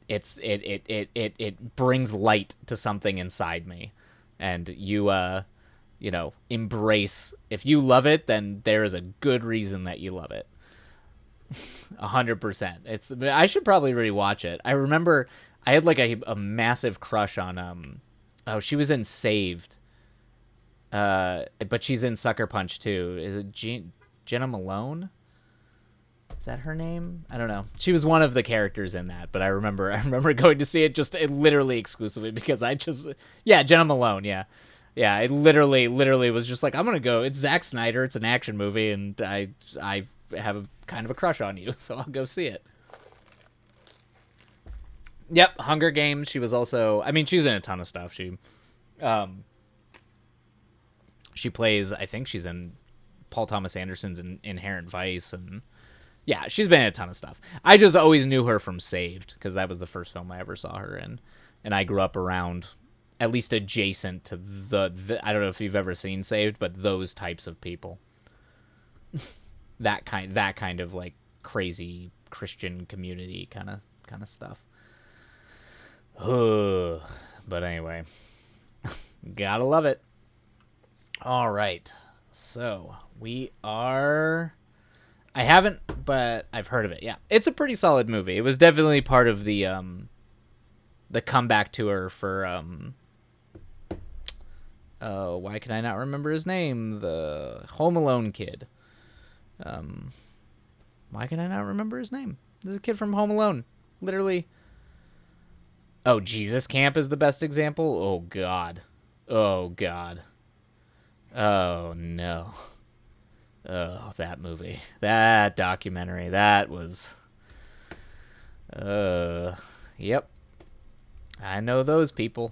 it brings light to something inside me, and embrace. If you love it, then there is a good reason that you love it. 100%. I should probably rewatch it. I remember I had like a massive crush on oh, she was in Saved. But she's in Sucker Punch too. Is it Jenna Malone? Is that her name? I don't know. She was one of the characters in that, but I remember going to see it just literally exclusively because yeah, Jenna Malone, yeah. Yeah, it literally was just like, I'm gonna go. It's Zack Snyder. It's an action movie, and I have kind of a crush on you, so I'll go see it. Yep, Hunger Games. She was also. I mean, she's in a ton of stuff. She plays. I think she's in Paul Thomas Anderson's Inherent Vice, and yeah, she's been in a ton of stuff. I just always knew her from Saved because that was the first film I ever saw her in, and I grew up around, at least adjacent to the I don't know if you've ever seen Saved, but those types of people. that kind of like crazy Christian community kind of stuff. But anyway, gotta love it. All right, so we are. I haven't, but I've heard of it. Yeah, it's a pretty solid movie. It was definitely part of the comeback tour for oh, why can I not remember his name? The Home Alone kid. Why can I not remember his name? The kid from Home Alone. Literally. Oh, Jesus Camp is the best example? Oh, God. Oh, God. Oh, no. Oh, that movie. That documentary. That was... Yep. I know those people.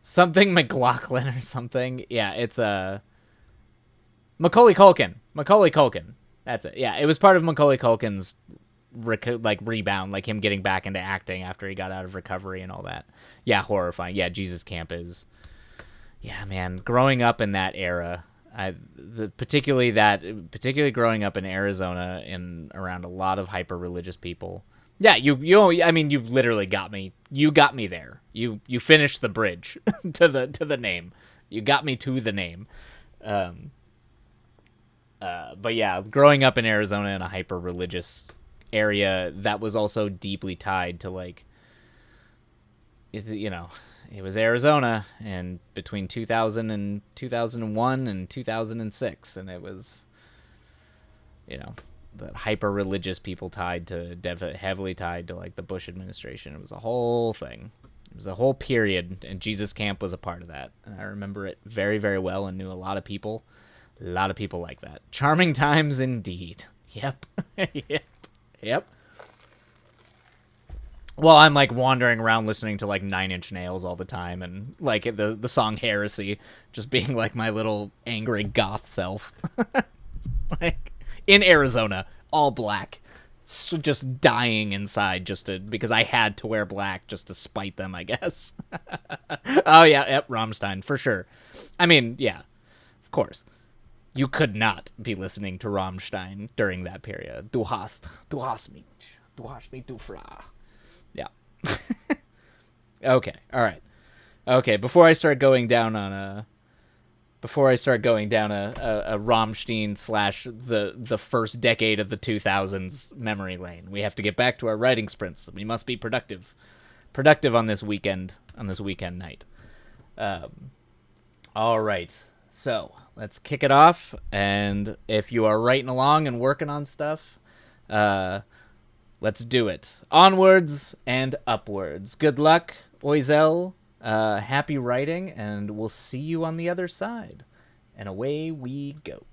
Something McLaughlin or something. Yeah, it's Macaulay Culkin. Macaulay Culkin. That's it. Yeah, it was part of Macaulay Culkin's rebound, like him getting back into acting after he got out of recovery and all that. Yeah, horrifying. Yeah, Jesus Camp is. Yeah, man, growing up in that era, particularly growing up in Arizona and around a lot of hyper religious people. Yeah, I mean, you literally got me. You got me there. You finished the bridge to the name. You got me to the name. But yeah, growing up in Arizona in a hyper religious area that was also deeply tied to it was Arizona, and between 2000 and 2001 and 2006, and it was the hyper religious people tied to heavily tied to like the Bush administration. It was a whole thing. It was a whole period, and Jesus Camp was a part of that. And I remember it very, very well and knew a lot of people like that. Charming times indeed. Yep. Yep. Well, I'm like wandering around listening to like Nine Inch Nails all the time, and like the song Heresy just being like my little angry goth self. Like in Arizona, all black, so just dying inside because I had to wear black just to spite them, I guess. Oh yeah, yep, Rammstein for sure. I mean, yeah, of course. You could not be listening to Rammstein during that period. Du hast mich du fra. Yeah. Okay. All right. Okay. Before I start going down a Rammstein / the first decade of the 2000s memory lane, we have to get back to our writing sprints. We must be productive on this weekend night. All right. So let's kick it off. And if you are writing along and working on stuff, let's do it. Onwards and upwards. Good luck, Oizel. Happy writing, and we'll see you on the other side. And away we go.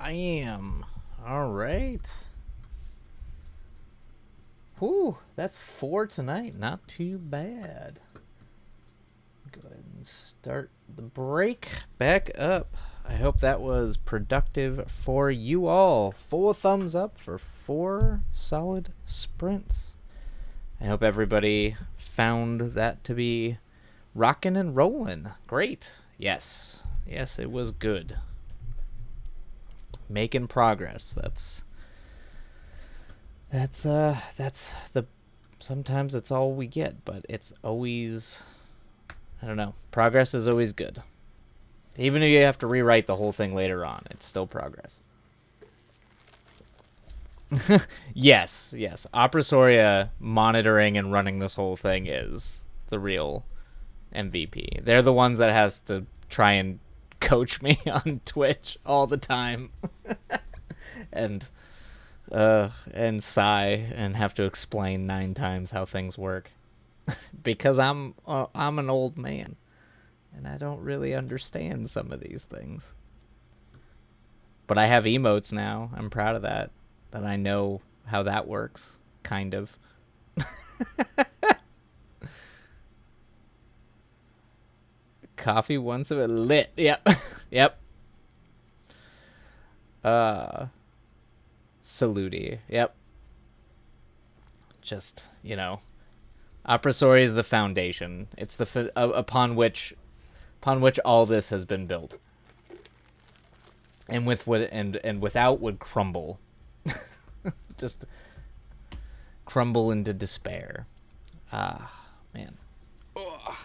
I am. All right. Whew, that's 4 tonight. Not too bad. Go ahead and start the break back up. I hope that was productive for you all. 4 thumbs up for 4 solid sprints. I hope everybody found that to be rocking and rolling. Great. Yes. Yes, it was good. Making progress. That's the sometimes it's all we get, but it's always, I don't know. Progress is always good. Even if you have to rewrite the whole thing later on, it's still progress. Yes. Oprasoria monitoring and running this whole thing is the real MVP. They're the ones that has to try and coach me on Twitch all the time. and sigh and have to explain 9 times how things work. Because I'm an old man and I don't really understand some of these things. But I have emotes now. I'm proud of that I know how that works, kind of. Coffee once a bit lit. Yep. Yep. Saluti. Yep. Just, Oprasoria is the foundation. It's the upon which all this has been built. And without would crumble. Just crumble into despair. Ah, man. Ugh.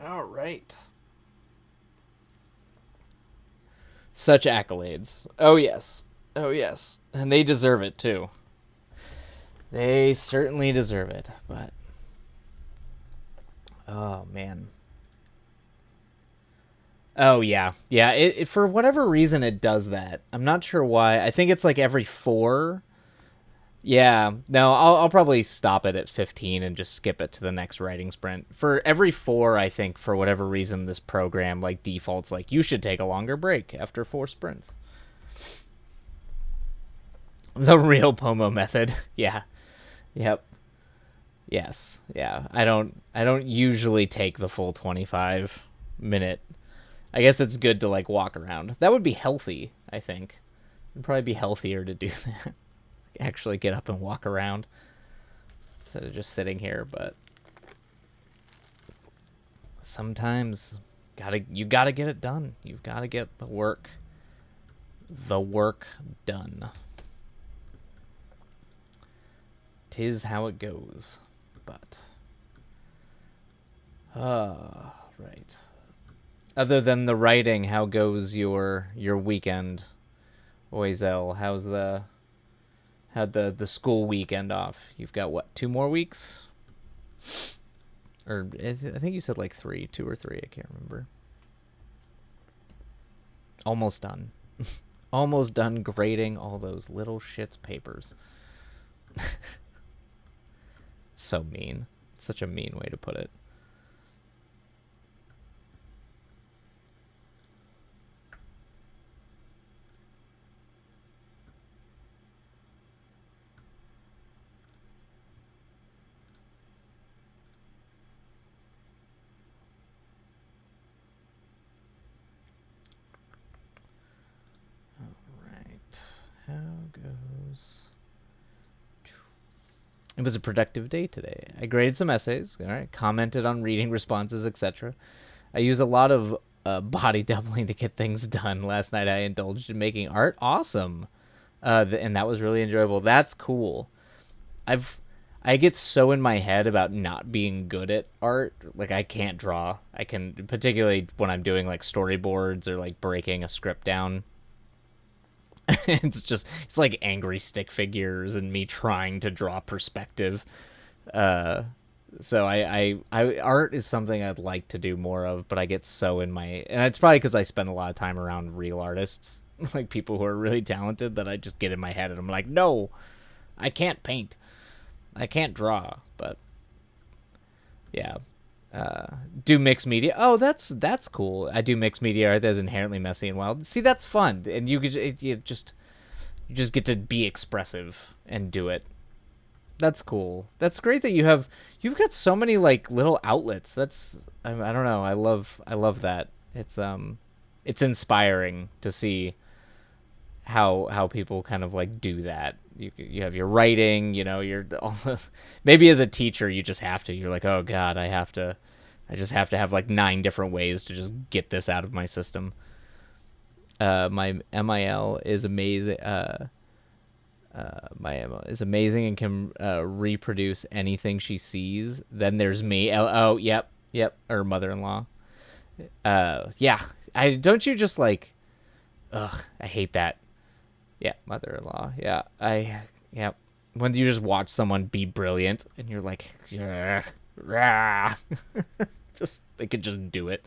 All right. Such accolades. Oh, yes. And they deserve it, too. They certainly deserve it, but... Oh, man. Oh, yeah. Yeah, it for whatever reason, it does that. I'm not sure why. I think it's like every 4. Yeah. No, I'll probably stop it at 15 and just skip it to the next writing sprint. For every 4, I think, for whatever reason, this program, like, defaults, like, you should take a longer break after 4 sprints. The real Pomo method. Yeah. Yep. Yes. Yeah. I don't usually take the full 25-minute. I guess it's good to, like, walk around. That would be healthy, I think. It'd probably be healthier to do that. Actually get up and walk around instead of just sitting here, but sometimes you gotta get it done. You've got to get the work done. 'Tis how it goes. But right. Other than the writing, how goes your weekend, Oizel? How'd the school weekend off? You've got what, 2 more weeks? Or I think you said like 3, 2 or 3. I can't remember. Almost done. Almost done grading all those little shits papers. So mean. Such a mean way to put it. How goes? It was a productive day today. I graded some essays, all right, commented on reading responses, etc. I use a lot of body doubling to get things done. Last night I indulged in making art. Awesome. And that was really enjoyable. That's cool. I get so in my head about not being good at art. Like, I can't draw. I can, particularly when I'm doing like storyboards or like breaking a script down. It's like angry stick figures and me trying to draw perspective. So I art is something I'd like to do more of, but I get so in my, and it's probably because I spend a lot of time around real artists, like people who are really talented, that I just get in my head and I'm like, no, I can't paint, I can't draw. But yeah, Do mixed media. Oh, that's cool. I do mixed media art that's inherently messy and wild. See, that's fun, and you just get to be expressive and do it. That's cool. That's great that you've got so many like little outlets. I don't know. I love that. It's inspiring to see how people kind of like do that. You have your writing, you're maybe as a teacher you just have to. You're like, "Oh god, I just have to have like 9 different ways to just get this out of my system." My MIL is amazing. My MIL is amazing and can reproduce anything she sees. Then there's me. Oh, yep. Or mother-in-law. Yeah. I don't you just like. Ugh, I hate that. Yeah, mother-in-law. Yeah. When you just watch someone be brilliant and you're like, yeah, rah. Just they could just do it.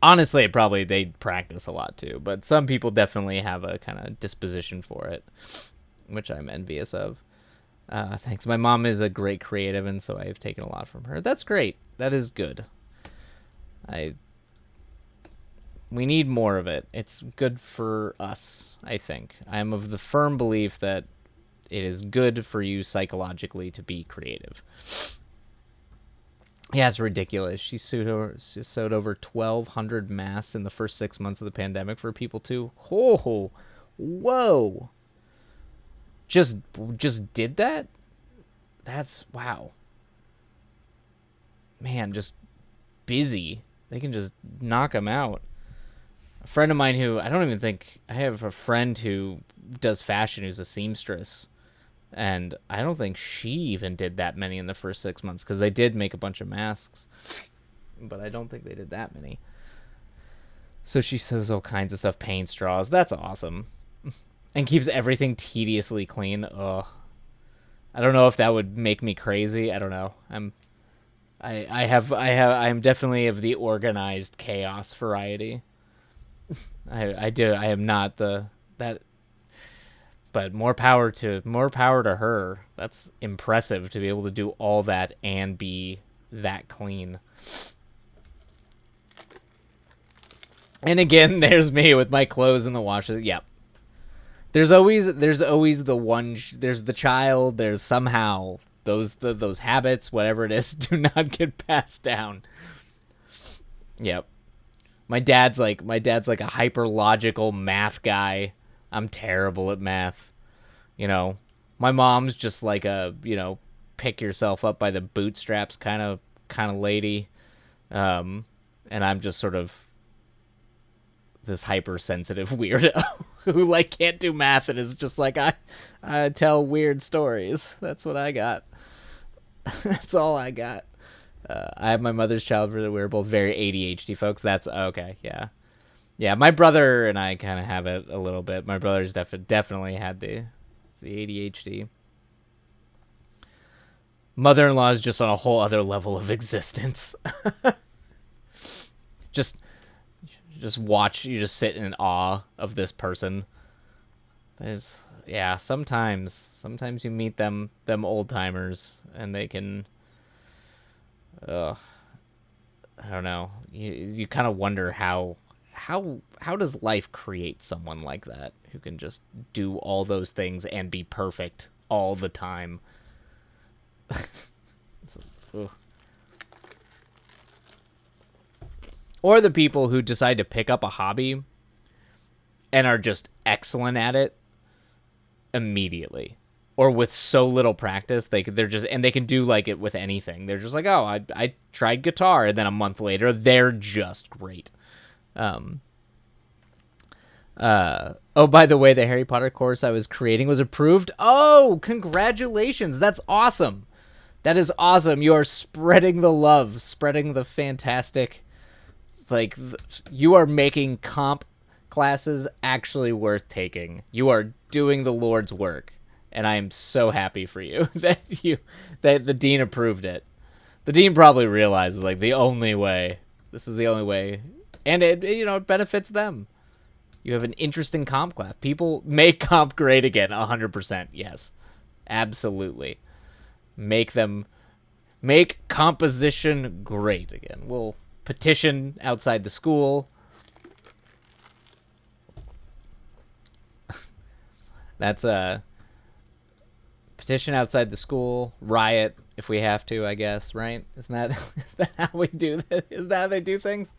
Honestly, probably they practice a lot too, but some people definitely have a kind of disposition for it, which I'm envious of. Thanks. My mom is a great creative, and so I've taken a lot from her. That's great. That is good. We need more of it. It's good for us, I think. I'm of the firm belief that it is good for you psychologically to be creative. Yeah, it's ridiculous. She sewed over 1,200 masks in the first 6 months of the pandemic for people too. Oh, whoa! Just did that? That's wow. Man, just busy. They can just knock them out. A friend of mine who I don't even think I have a friend who does fashion who's a seamstress. And I don't think she even did that many in the first 6 months because they did make a bunch of masks. But I don't think they did that many. So she sews all kinds of stuff, paint straws. That's awesome. And keeps everything tediously clean. Ugh. I don't know if that would make me crazy. I don't know. I'm definitely of the organized chaos variety. I am not that. But more power to her. That's impressive to be able to do all that and be that clean. And again, there's me with my clothes in the washer. Yep. There's always the one. There's the child. There's somehow those habits, whatever it is, do not get passed down. Yep. My dad's like a hyper logical math guy. I'm terrible at math. My mom's just like a, pick yourself up by the bootstraps kind of lady. And I'm just sort of this hypersensitive weirdo who like can't do math and is just like, I tell weird stories. That's what I got. That's all I got. I have my mother's child. We're both very ADHD folks. That's okay. Yeah. Yeah, my brother and I kind of have it a little bit. My brother's definitely had the ADHD. Mother-in-law is just on a whole other level of existence. just watch. You just sit in awe of this person. Sometimes you meet them old timers and they can. I don't know. You kind of wonder how does life create someone like that who can just do all those things and be perfect all the time? Or the people who decide to pick up a hobby and are just excellent at it immediately, or with so little practice they can do like it with anything. They're just like, oh, I tried guitar, and then a month later they're just great. By the way, the Harry Potter course I was creating was approved. Oh, congratulations. That's awesome. That is awesome. You are spreading the love, spreading the fantastic, you are making comp classes actually worth taking. You are doing the Lord's work, and I am so happy for you that the dean approved it. The dean probably realized this is the only way, and it benefits them. You have an interesting comp class. People make comp great again, 100%. Yes, absolutely. Make them Make composition great again. We'll petition outside the school. That's a petition outside the school. Riot if we have to, I guess. Right? Isn't that, is that how we do this? Is that how they do things?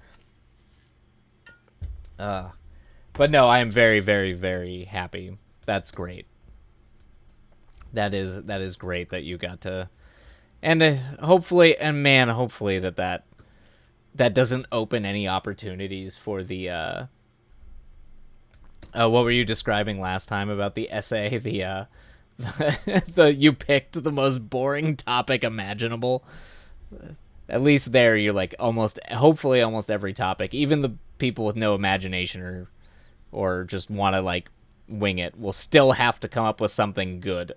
But no, I am very, very, very happy. That's great. That is great that you got to, and hopefully, and man, hopefully that doesn't open any opportunities for the what were you describing last time about the essay? The you picked the most boring topic imaginable. At least there, you're like hopefully almost every topic, even the people with no imagination or just want to like wing it, will still have to come up with something good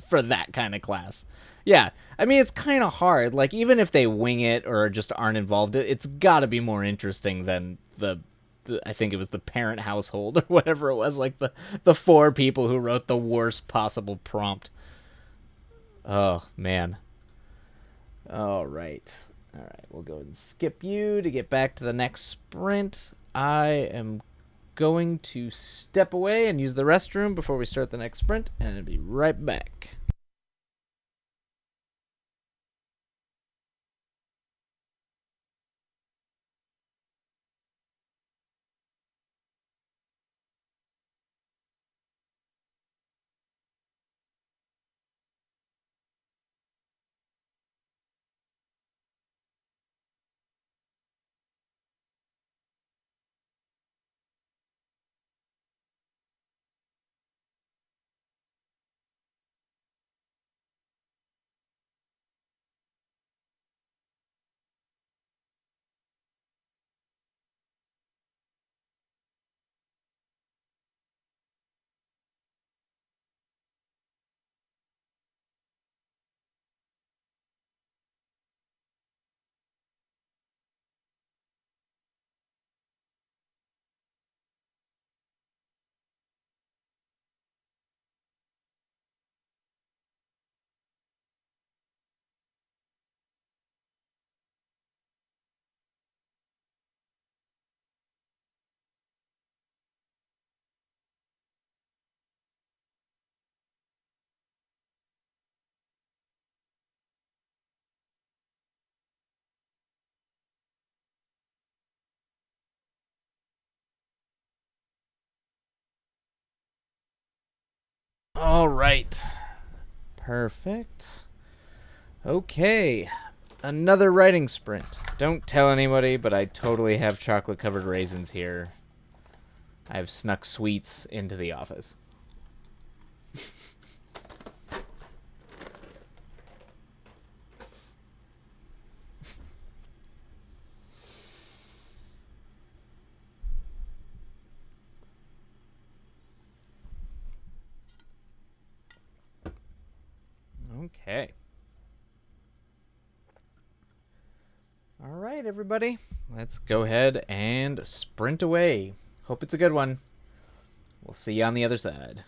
for that kind of class. Yeah, I mean, it's kind of hard. Like, even if they wing it or just aren't involved, it's got to be more interesting than I think it was the parent household or whatever it was. Like the four people who wrote the worst possible prompt. Oh man. All right. All right. We'll go and skip you to get back to the next sprint. I am going to step away and use the restroom before we start the next sprint, and I'll be right back. All right. Perfect. Okay. Another writing sprint. Don't tell anybody, but I totally have chocolate covered raisins here. I've snuck sweets into the office. Okay. All right, everybody. Let's go ahead and sprint away. Hope it's a good one. We'll see you on the other side.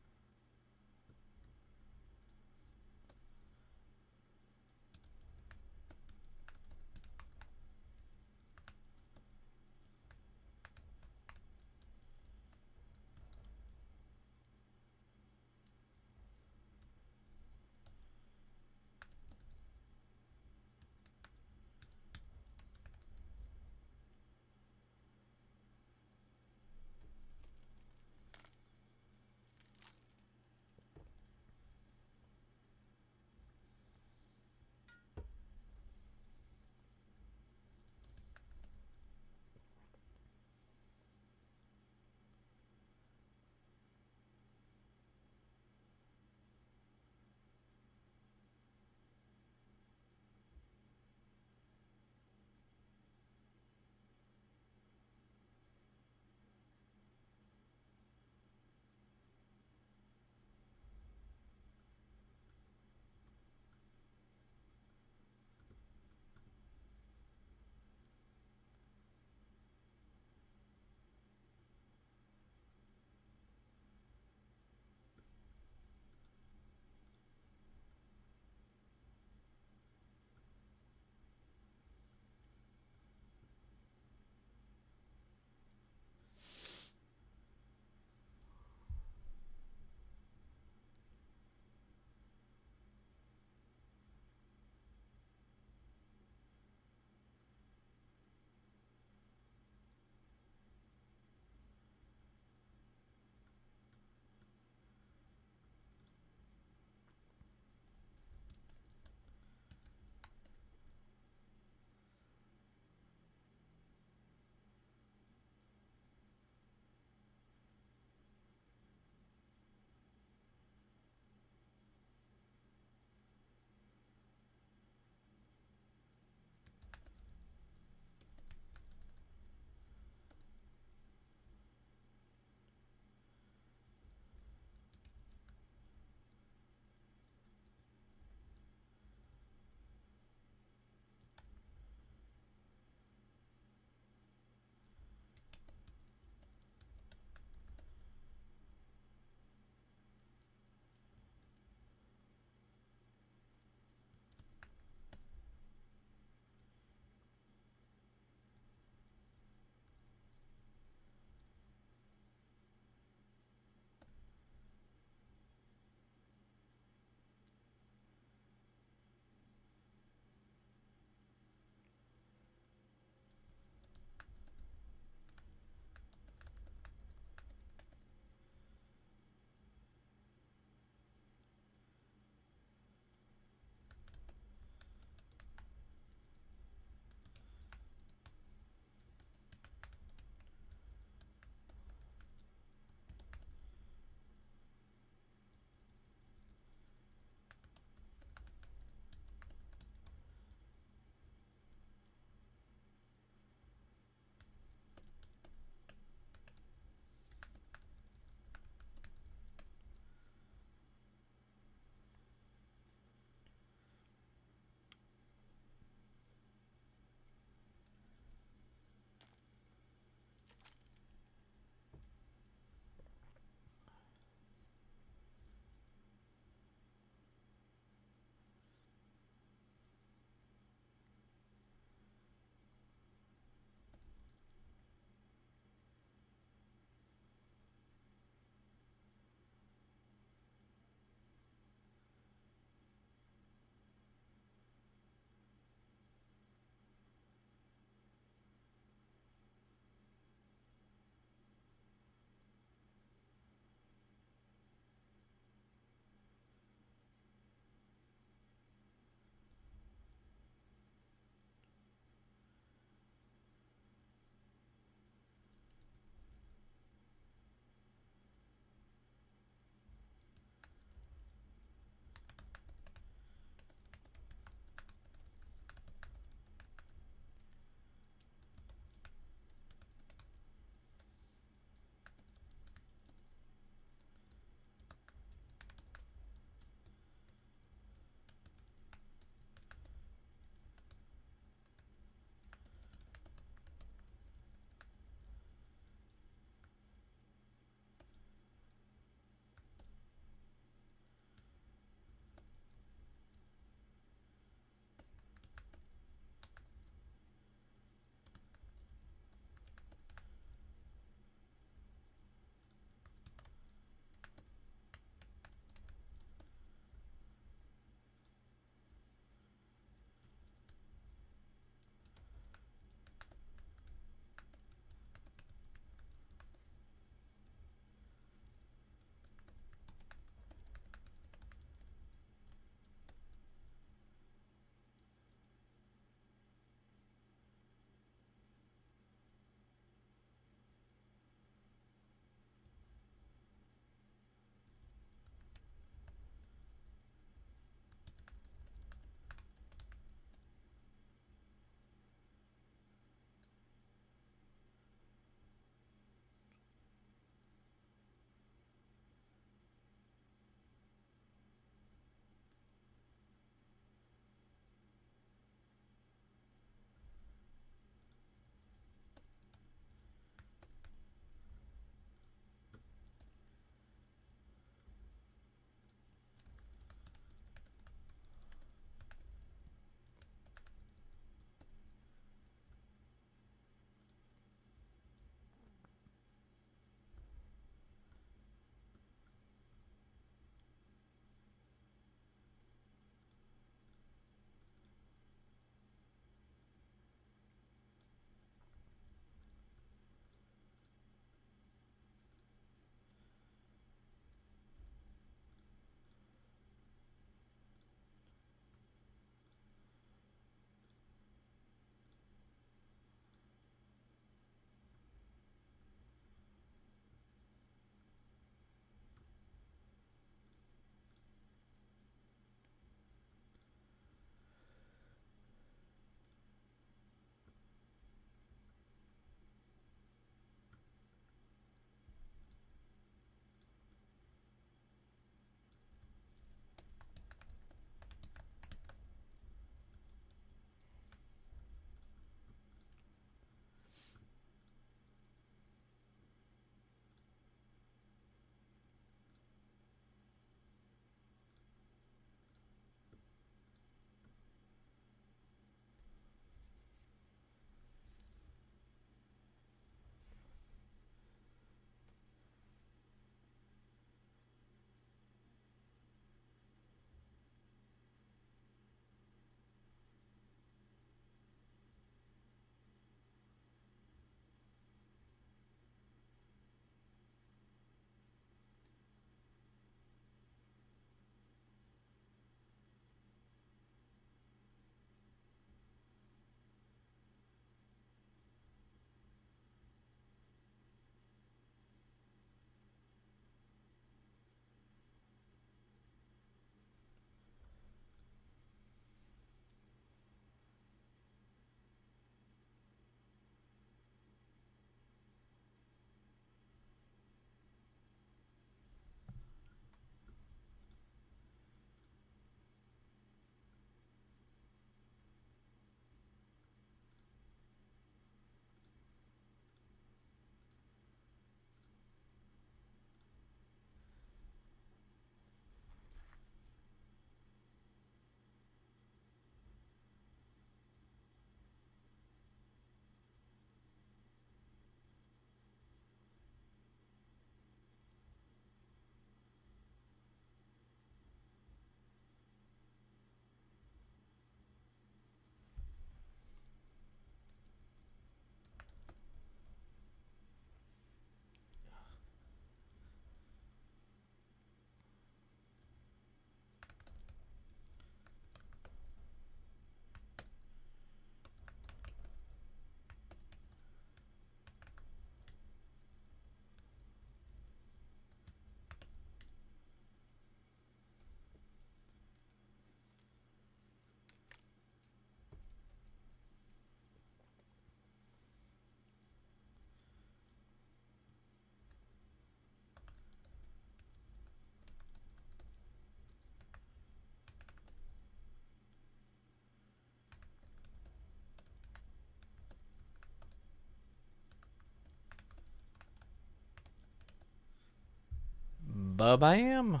Ba-bam.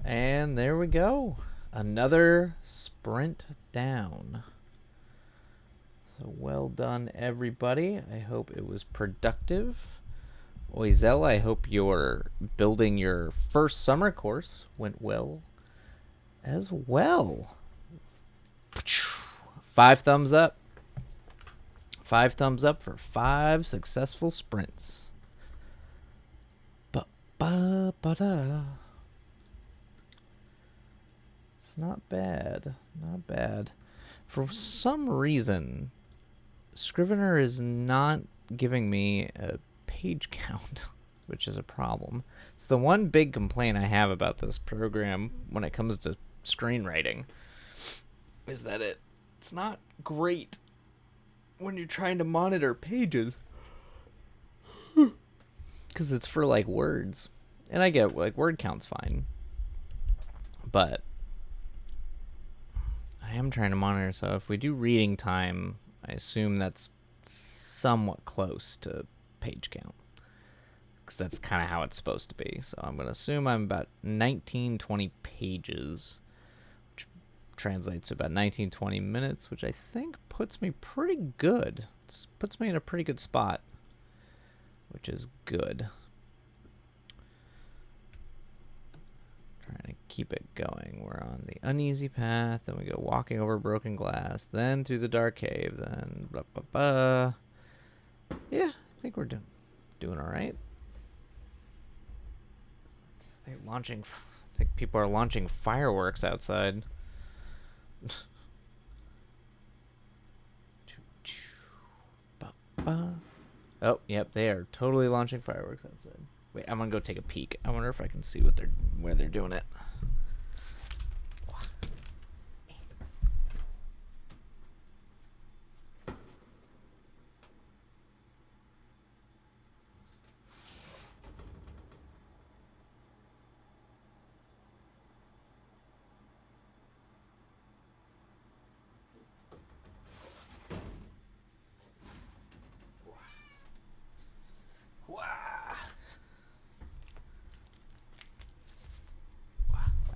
And there we go. Another sprint down. So well done, everybody. I hope it was productive. Oizel, I hope your building your first summer course went well as well. 5 thumbs up. 5 thumbs up for 5 successful sprints. Ba-ba-ba-da. It's not bad. Not bad. For some reason, Scrivener is not giving me a page count, which is a problem. It's the one big complaint I have about this program when it comes to screenwriting, is that it's not great when you're trying to monitor pages. Because it's for, like, words. And I get, like, word count's fine. But I am trying to monitor, so if we do reading time, I assume that's somewhat close to page count. Because that's kind of how it's supposed to be. So I'm going to assume I'm about 19-20 pages, which translates to about 19-20 minutes, which I think puts me pretty good. It puts me in a pretty good spot, which is good. Trying to keep it going. We're on the uneasy path, then we go walking over broken glass, then through the dark cave, then blah, blah, blah. Yeah, I think we're doing all right. I think people are launching fireworks outside. Oh, yep, they are totally launching fireworks outside. Wait, I'm gonna go take a peek. I wonder if I can see where they're doing it.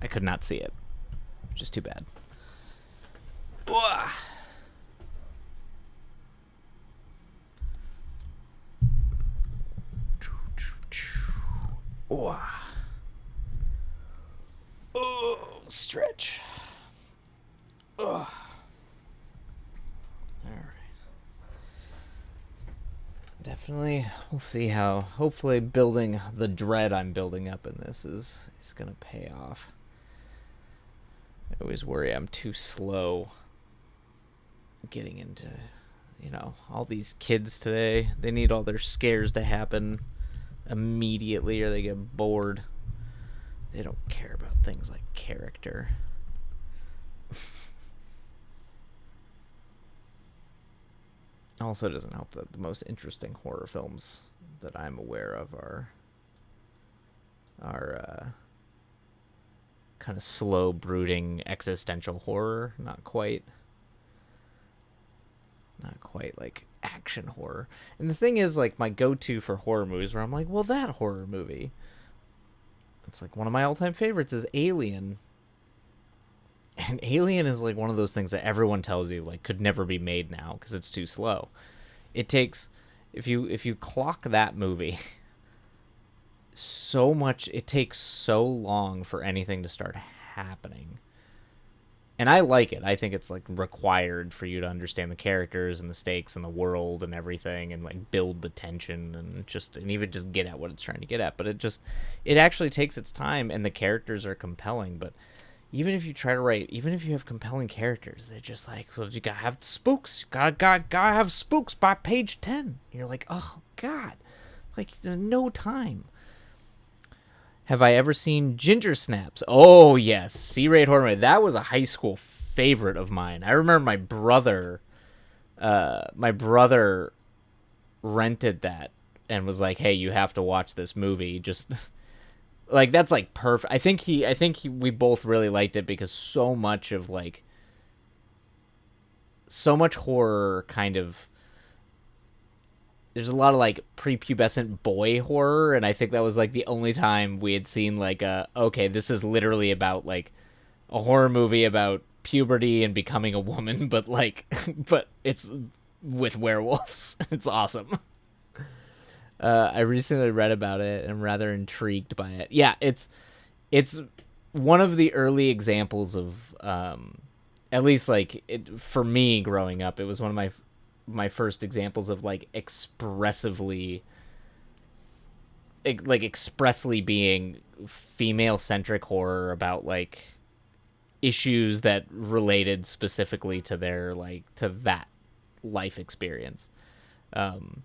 I could not see it. Just too bad. Oh, stretch. All right. Definitely, we'll see how. Hopefully, building the dread I'm building up in this is gonna pay off. I always worry I'm too slow getting into, all these kids today. They need all their scares to happen immediately or they get bored. They don't care about things like character. Also doesn't help that the most interesting horror films that I'm aware of are kind of slow, brooding, existential horror. Not quite like action horror. And the thing is, like, my go-to for horror movies where I'm like, well, that horror movie, it's like one of my all-time favorites is Alien. And Alien is like one of those things that everyone tells you like could never be made now because it's too slow. It takes, if you clock that movie, so much, it takes so long for anything to start happening. And I like it. I think it's like required for you to understand the characters and the stakes and the world and everything and like build the tension and even just get at what it's trying to get at. But it actually takes its time and the characters are compelling. But even if you try to write, even if you have compelling characters, they're just like, well, you gotta have spooks. Gotta have spooks by page 10. And you're like, oh God, like no time. Have I ever seen Ginger Snaps? Oh, yes. C-Rate Horror Movie. That was a high school favorite of mine. I remember my brother rented that and was like, hey, you have to watch this movie. Just like, that's like perfect. I think we both really liked it because so much horror kind of there's a lot of like prepubescent boy horror, and I think that was like the only time we had seen like okay, this is literally about like a horror movie about puberty and becoming a woman, but like but it's with werewolves. It's awesome. I recently read about it and I'm rather intrigued by it. Yeah, it's one of the early examples of at least like for me growing up, it was one of my first examples of like expressly being female centric horror about like issues that related specifically to their like to that life experience. Um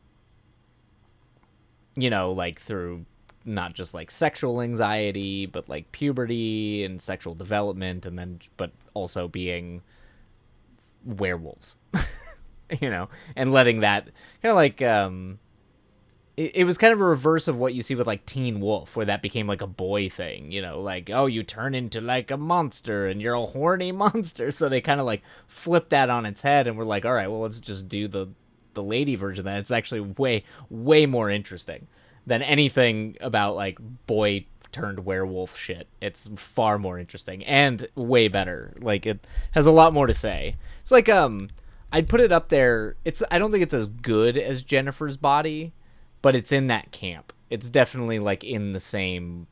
like through not just like sexual anxiety, but like puberty and sexual development, and then but also being werewolves, and letting that kind of like it was kind of a reverse of what you see with like Teen Wolf, where that became like a boy thing, like, oh, you turn into like a monster and you're a horny monster. So they kind of like flipped that on its head and we're like, all right, well, let's just do the lady version of that. It's actually way more interesting than anything about like boy turned werewolf shit. It's far more interesting and way better. Like it has a lot more to say. It's like I'd put it up there. I don't think it's as good as Jennifer's Body, but it's in that camp. It's definitely like in the same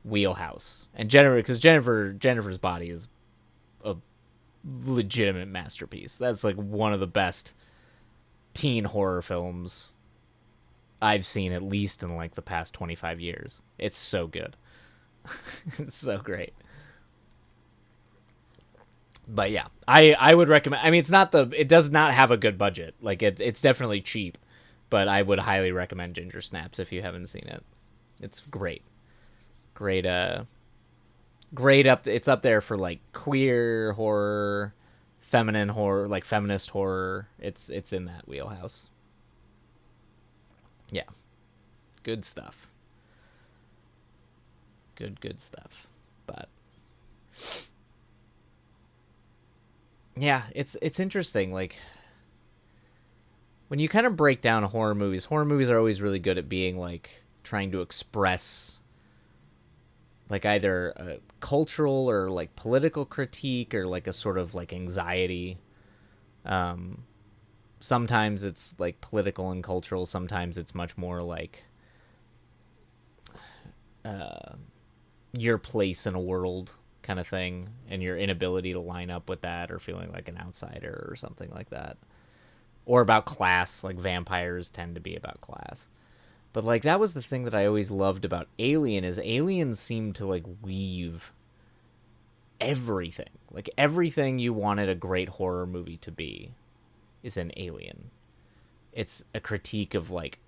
wheelhouse. And Jennifer's Body is a legitimate masterpiece. That's like one of the best teen horror films I've seen, at least in like the past 25 years. It's so good. It's so great. But yeah, I would recommend. I mean, it does not have a good budget. Like it's definitely cheap, but I would highly recommend Ginger Snaps if you haven't seen it. It's great. Great great it's up there for like queer horror, feminine horror, like feminist horror. It's in that wheelhouse. Yeah. Good stuff. Good stuff. But yeah, it's interesting. Like when you kind of break down horror movies are always really good at being like trying to express like either a cultural or like political critique or like a sort of like anxiety. Sometimes it's like political and cultural. Sometimes it's much more like your place in a world kind of thing and your inability to line up with that or feeling like an outsider or something like that. Or about class, like vampires tend to be about class. But like that was the thing that I always loved about Alien is aliens seem to like weave everything. Like everything you wanted a great horror movie to be is an Alien. It's a critique of like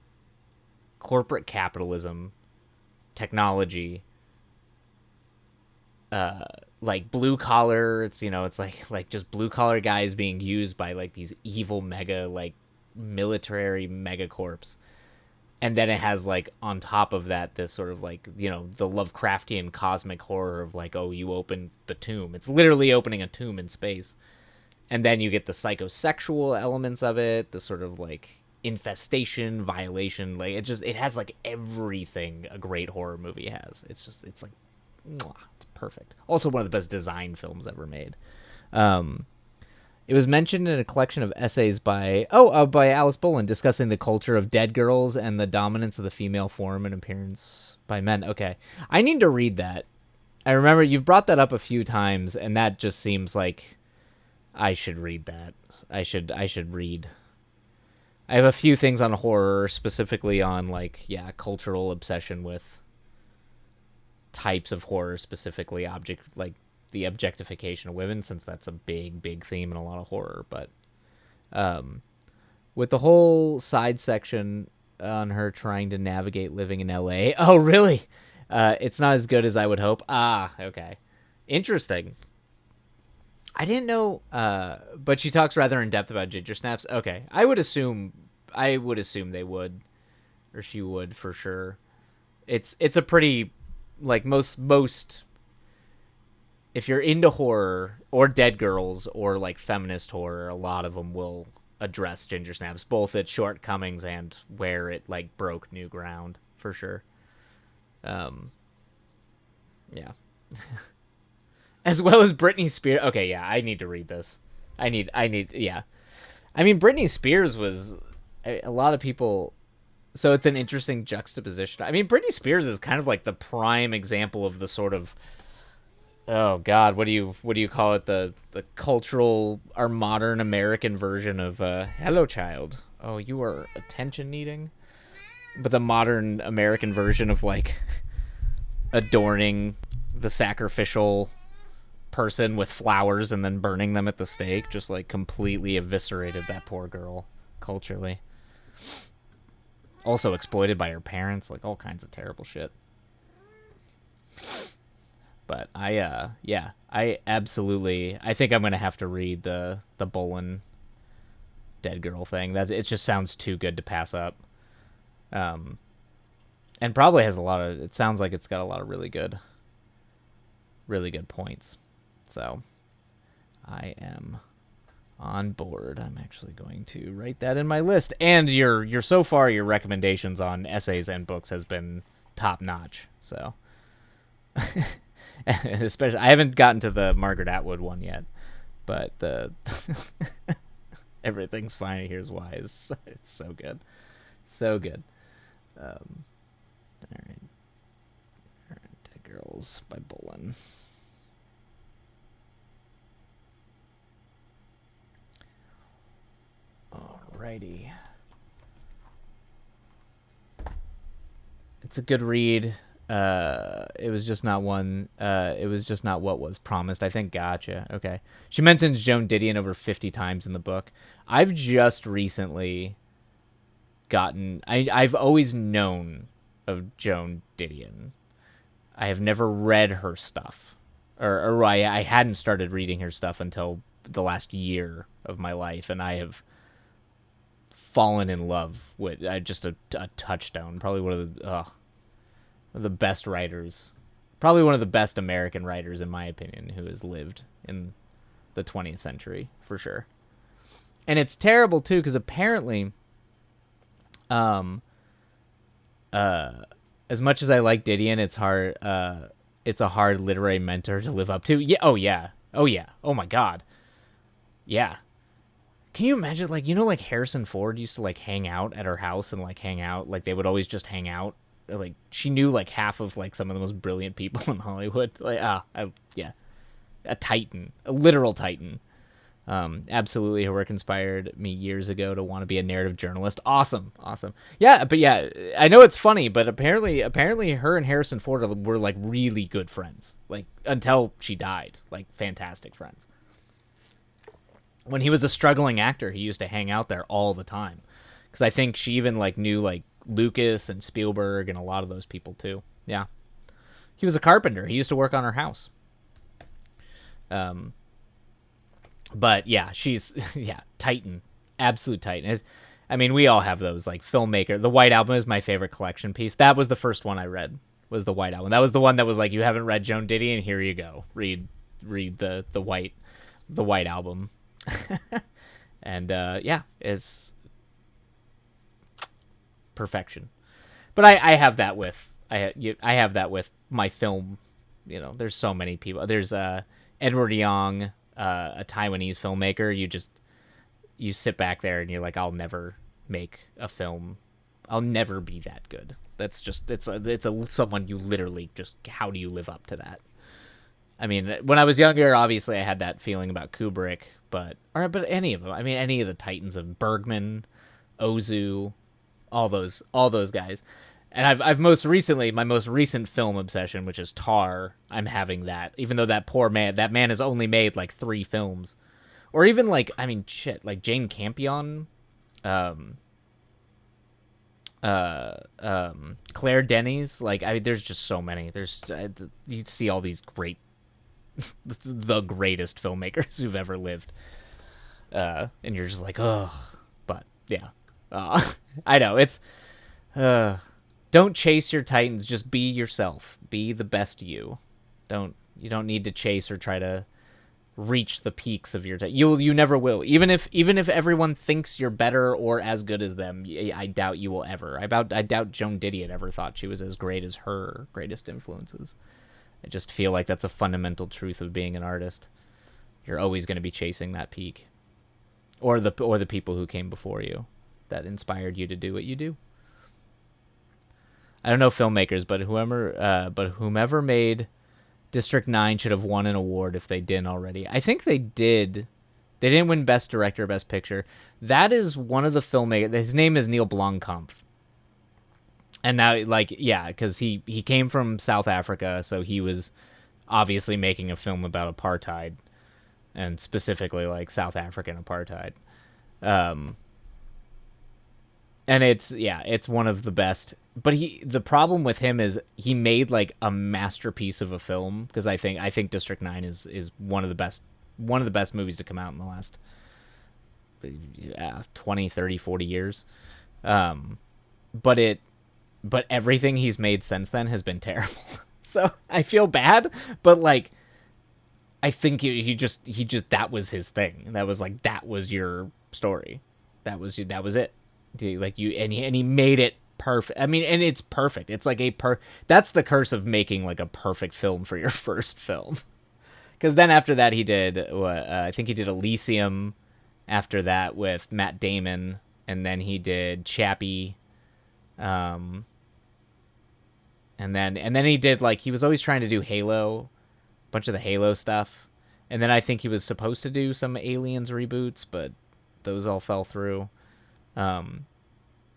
corporate capitalism, technology, like blue collar. It's like just blue collar guys being used by like these evil mega like military megacorps. And then it has like on top of that this sort of like the Lovecraftian cosmic horror of like, oh, you open the tomb. It's literally opening a tomb in space. And then you get the psychosexual elements of it, the sort of like infestation, violation. Like it has like everything a great horror movie has. It's like, mwah, it's perfect. Also one of the best design films ever made. It was mentioned in a collection of essays by Alice Boland discussing the culture of dead girls and the dominance of the female form and appearance by men. Okay, I need to read that. I remember you've brought that up a few times, and that just seems like I should read that. I should read. I have a few things on horror, specifically on like cultural obsession with types of horror, specifically the objectification of women, since that's a big theme in a lot of horror. But with the whole side section on her trying to navigate living in LA. Oh, really? It's not as good as I would hope. Ah, okay. Interesting. I didn't know, but she talks rather in depth about Ginger Snaps. Okay. I would assume they would, or she would for sure. It's a pretty, like most if you're into horror or dead girls or like feminist horror, a lot of them will address Ginger Snaps, both its shortcomings and where it like broke new ground for sure. Yeah. As well as Britney Spears. Okay, yeah, I need to read this. Yeah. I mean, Britney Spears was a lot of people. So it's an interesting juxtaposition. I mean, Britney Spears is kind of like the prime example of the sort of, oh God, what do you call it? The cultural, our modern American version of "Hello, child. Oh, you are attention needing," but the modern American version of like adorning the sacrificial person with flowers and then burning them at the stake, just like completely eviscerated that poor girl culturally. Also exploited by her parents, like all kinds of terrible shit. But I absolutely, I think I'm gonna have to read the Bolin dead girl thing. That it just sounds too good to pass up. And probably has a lot of. It sounds like it's got a lot of really good points. So I am on board. I'm actually going to write that in my list. And your so far your recommendations on essays and books has been top notch. So especially I haven't gotten to the Margaret Atwood one yet, but the Everything's Fine Here's Why it's so good. So good. All right. Dead Girls by Bolin. Alrighty. It's a good read. It was just not one. It was just not what was promised. I think. Gotcha. Okay. She mentions Joan Didion over 50 times in the book. I've just recently gotten. I've always known of Joan Didion. I have never read her stuff, or I hadn't started reading her stuff until the last year of my life, and I have fallen in love with just a touchstone. Probably one of the best writers, probably one of the best American writers in my opinion, who has lived in the 20th century for sure. And it's terrible too because apparently, as much as I like Didion, it's hard. It's a hard literary mentor to live up to. Yeah. Oh yeah. Oh yeah. Oh my God. Yeah. Can you imagine, like, like Harrison Ford used to, like, hang out at her house and, like, hang out? Like, they would always just hang out. Like, she knew, like, half of, like, some of the most brilliant people in Hollywood. Like, yeah. A titan. A literal titan. Absolutely, her work inspired me years ago to want to be a narrative journalist. Awesome. Yeah, but yeah, I know it's funny, but apparently her and Harrison Ford were, like, really good friends. Like, until she died. Like, fantastic friends. When he was a struggling actor, he used to hang out there all the time. Because I think she even, like, knew, like, Lucas and Spielberg and a lot of those people, too. Yeah. He was a carpenter. He used to work on her house. But, yeah, she's, yeah, titan. Absolute titan. I mean, we all have those, like, filmmaker. The White Album is my favorite collection piece. That was the first one I read, was the White Album. That was the one that was like, you haven't read Joan Didion? Here you go. Read the White Album. And yeah, it's perfection. But I have that with I have that with my film. There's so many people. There's Edward Yang, a Taiwanese filmmaker. You sit back there and you're like, I'll never make a film. I'll never be that good. That's just it's someone you literally just, how do you live up to that? I mean, when I was younger, obviously I had that feeling about Kubrick, but any of them. I mean, any of the titans of Bergman, Ozu, all those guys. And I've most recently, my most recent film obsession, which is Tar, I'm having that. Even though that man has only made like 3 films. Or even like, I mean, shit, like Jane Campion, Claire Denis. Like, I mean, there's just so many. You see all these great, the greatest filmmakers who've ever lived. And you're just like, oh, but yeah. I know it's, don't chase your titans. Just be yourself. Be the best you. You don't need to chase or try to reach the peaks of your you never will. Even if everyone thinks you're better or as good as them, I doubt you will ever. I doubt Joan Didion ever thought she was as great as her greatest influences. I just feel like that's a fundamental truth of being an artist. You're always going to be chasing that peak, or the people who came before you that inspired you to do what you do. I don't know filmmakers, but whomever made District 9 should have won an award if they didn't already. I think they did. They didn't win Best Director or Best Picture. That is one of the filmmakers. His name is Neil Blomkamp. And now, because he came from South Africa, so he was obviously making a film about apartheid, and specifically, South African apartheid. And it's one of the best. But the problem with him is he made a masterpiece of a film, because I think District 9 is one of the best movies to come out in the last 20, 30, 40 years. But everything he's made since then has been terrible. So I feel bad, but I think he just that was his thing. That was your story. That was it. And he made it perfect. I mean, and it's perfect. It's that's the curse of making a perfect film for your first film. Because then after that he did I think he did Elysium after that with Matt Damon, and then he did Chappie, and then he did he was always trying to do Halo, a bunch of the Halo stuff, and then I think he was supposed to do some Aliens reboots, but those all fell through.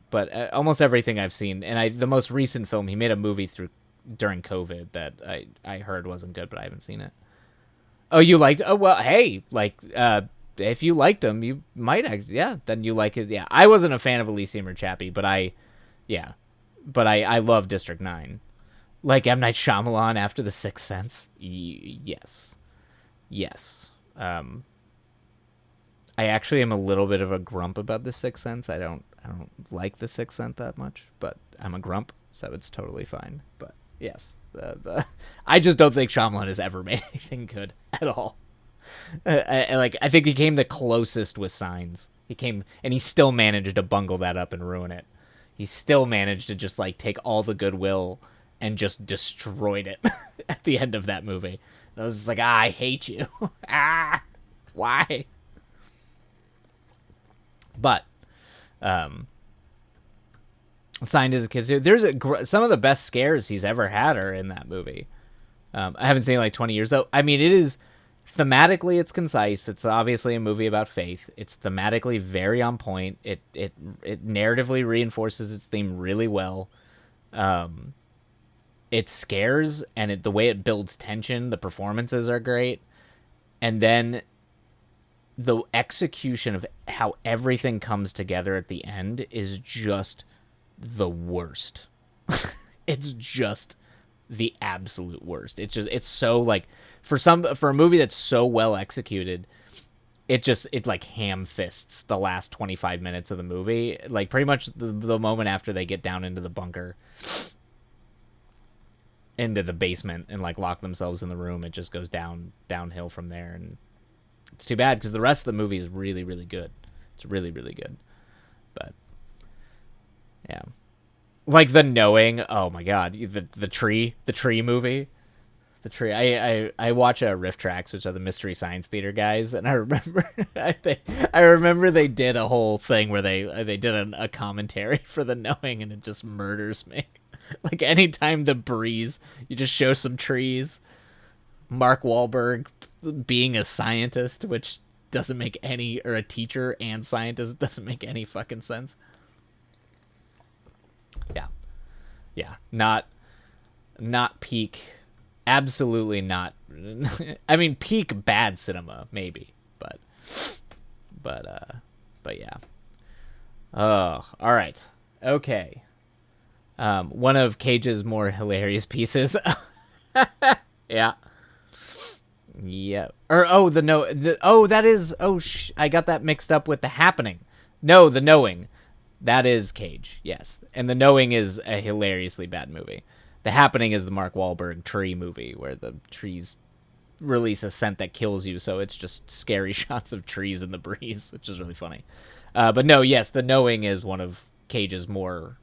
But almost everything I've seen, and the most recent film, he made a movie during COVID that I heard wasn't good, but I haven't seen it. Oh, you liked? Oh, well, hey, if you liked him, you might, then you like it. Yeah, I wasn't a fan of Elysium or Chappie, but I love District 9. M. Night Shyamalan after The Sixth Sense. Yes. I actually am a little bit of a grump about The Sixth Sense. I don't like The Sixth Sense that much, but I'm a grump, so it's totally fine. But yes, I just don't think Shyamalan has ever made anything good at all. I think he came the closest with Signs. He came, and he still managed to bungle that up and ruin it. He still managed to just take all the goodwill and just destroyed it at the end of that movie. And I was just I hate you. Why? But Signed as a Kid, there's some of the best scares he's ever had are in that movie. I haven't seen it 20 years though. I mean, it is thematically, it's concise. It's obviously a movie about faith. It's thematically very on point. It narratively reinforces its theme really well. It scares, and the way it builds tension, the performances are great, and then the execution of how everything comes together at the end is just the worst. It's just the absolute worst. It's so for a movie that's so well executed, it ham fists the last 25 minutes of the movie. Pretty much the moment after they get down into the bunker, into the basement, and lock themselves in the room, it just goes downhill from there. And it's too bad, because the rest of the movie is really, really good. It's really, really good. But yeah, The Knowing. Oh my god, the tree movie. The tree. I watch Riff Tracks, which are the Mystery Science Theater guys, and I remember I remember they did a whole thing where they did a commentary for The Knowing, and it just murders me. Anytime The Breeze, you just show some trees, Mark Wahlberg being a scientist, which doesn't make any, or a teacher and scientist, doesn't make any fucking sense. Yeah, not peak, absolutely not. I mean, peak bad cinema maybe, but yeah. Oh, all right, okay. One of Cage's more hilarious pieces. Yeah. Or that is, I got that mixed up with The Happening. No, The Knowing. That is Cage, yes. And The Knowing is a hilariously bad movie. The Happening is the Mark Wahlberg tree movie where the trees release a scent that kills you, so it's just scary shots of trees in the breeze, which is really funny. But no, yes, The Knowing is one of Cage's more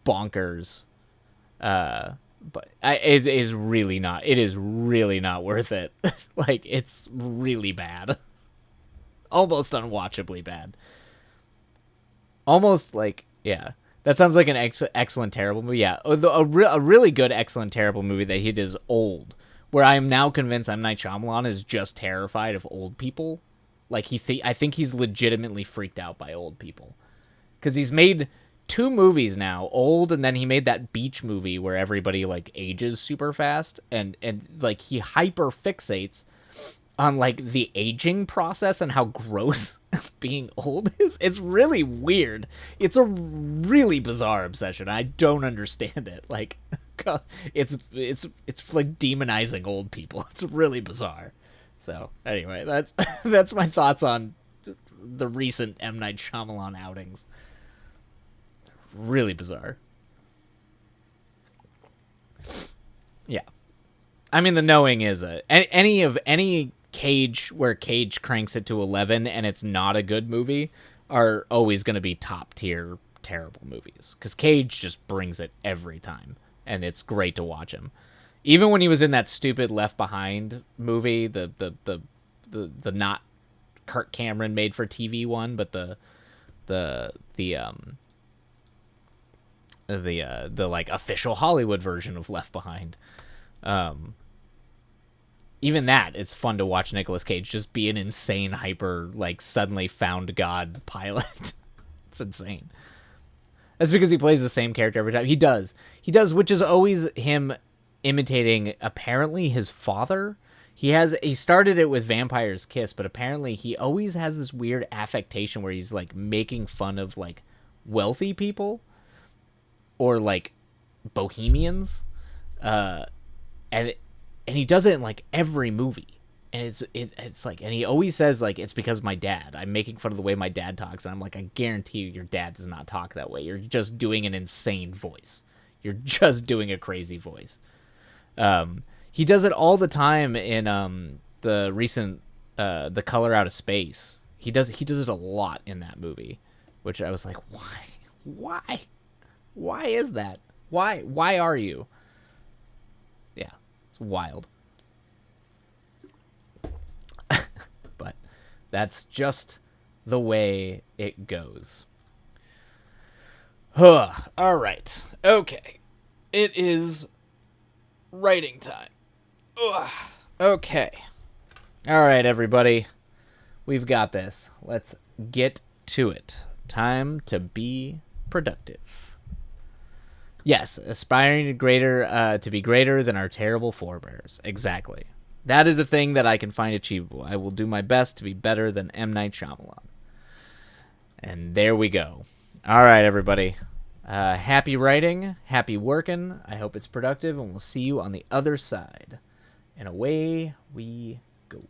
bonkers. But it is really not. It is really not worth it. Like, it's really bad, almost unwatchably bad. Almost like, yeah. That sounds like an excellent terrible movie. Yeah, a really good excellent terrible movie that he did is Old, where I am now convinced M. Night Shyamalan is just terrified of old people. Like, I think he's legitimately freaked out by old people, because he's made 2 movies now, Old, and then he made that beach movie where everybody like ages super fast, and like he hyper fixates on like the aging process and how gross being old is. It's really weird. It's a really bizarre obsession. I don't understand it. Like, it's like demonizing old people. It's really bizarre. So anyway, that's my thoughts on the recent M. Night Shyamalan outings. Really bizarre. Yeah, I mean, The Knowing is any Cage where Cage cranks it to 11 and it's not a good movie are always going to be top tier terrible movies, because Cage just brings it every time, and it's great to watch him. Even when he was in that stupid Left Behind movie, the not Kirk Cameron made for TV one, but the like official Hollywood version of Left Behind. Even that, it's fun to watch Nicolas Cage just be an insane, hyper, like, suddenly found God pilot. It's insane. That's because he plays the same character every time. He does, which is always him imitating, apparently, his father. He started it with Vampire's Kiss, but apparently he always has this weird affectation where he's, like, making fun of, like, wealthy people or, like, bohemians. And he does it in like every movie, and it's like, and he always says like, it's because my dad. I'm making fun of the way my dad talks, and I'm like, I guarantee you, your dad does not talk that way. You're just doing an insane voice. You're just doing a crazy voice. He does it all the time in the recent The Color Out of Space. He does it a lot in that movie, which I was like, why is that? Why are you? Yeah. Wild. But that's just the way it goes. All right. Okay. It is writing time. Okay. All right, everybody. We've got this. Let's get to it. Time to be productive. Yes, aspiring to be greater than our terrible forebears. Exactly. That is a thing that I can find achievable. I will do my best to be better than M. Night Shyamalan. And there we go. All right, everybody. Happy writing. Happy working. I hope it's productive, and we'll see you on the other side. And away we go.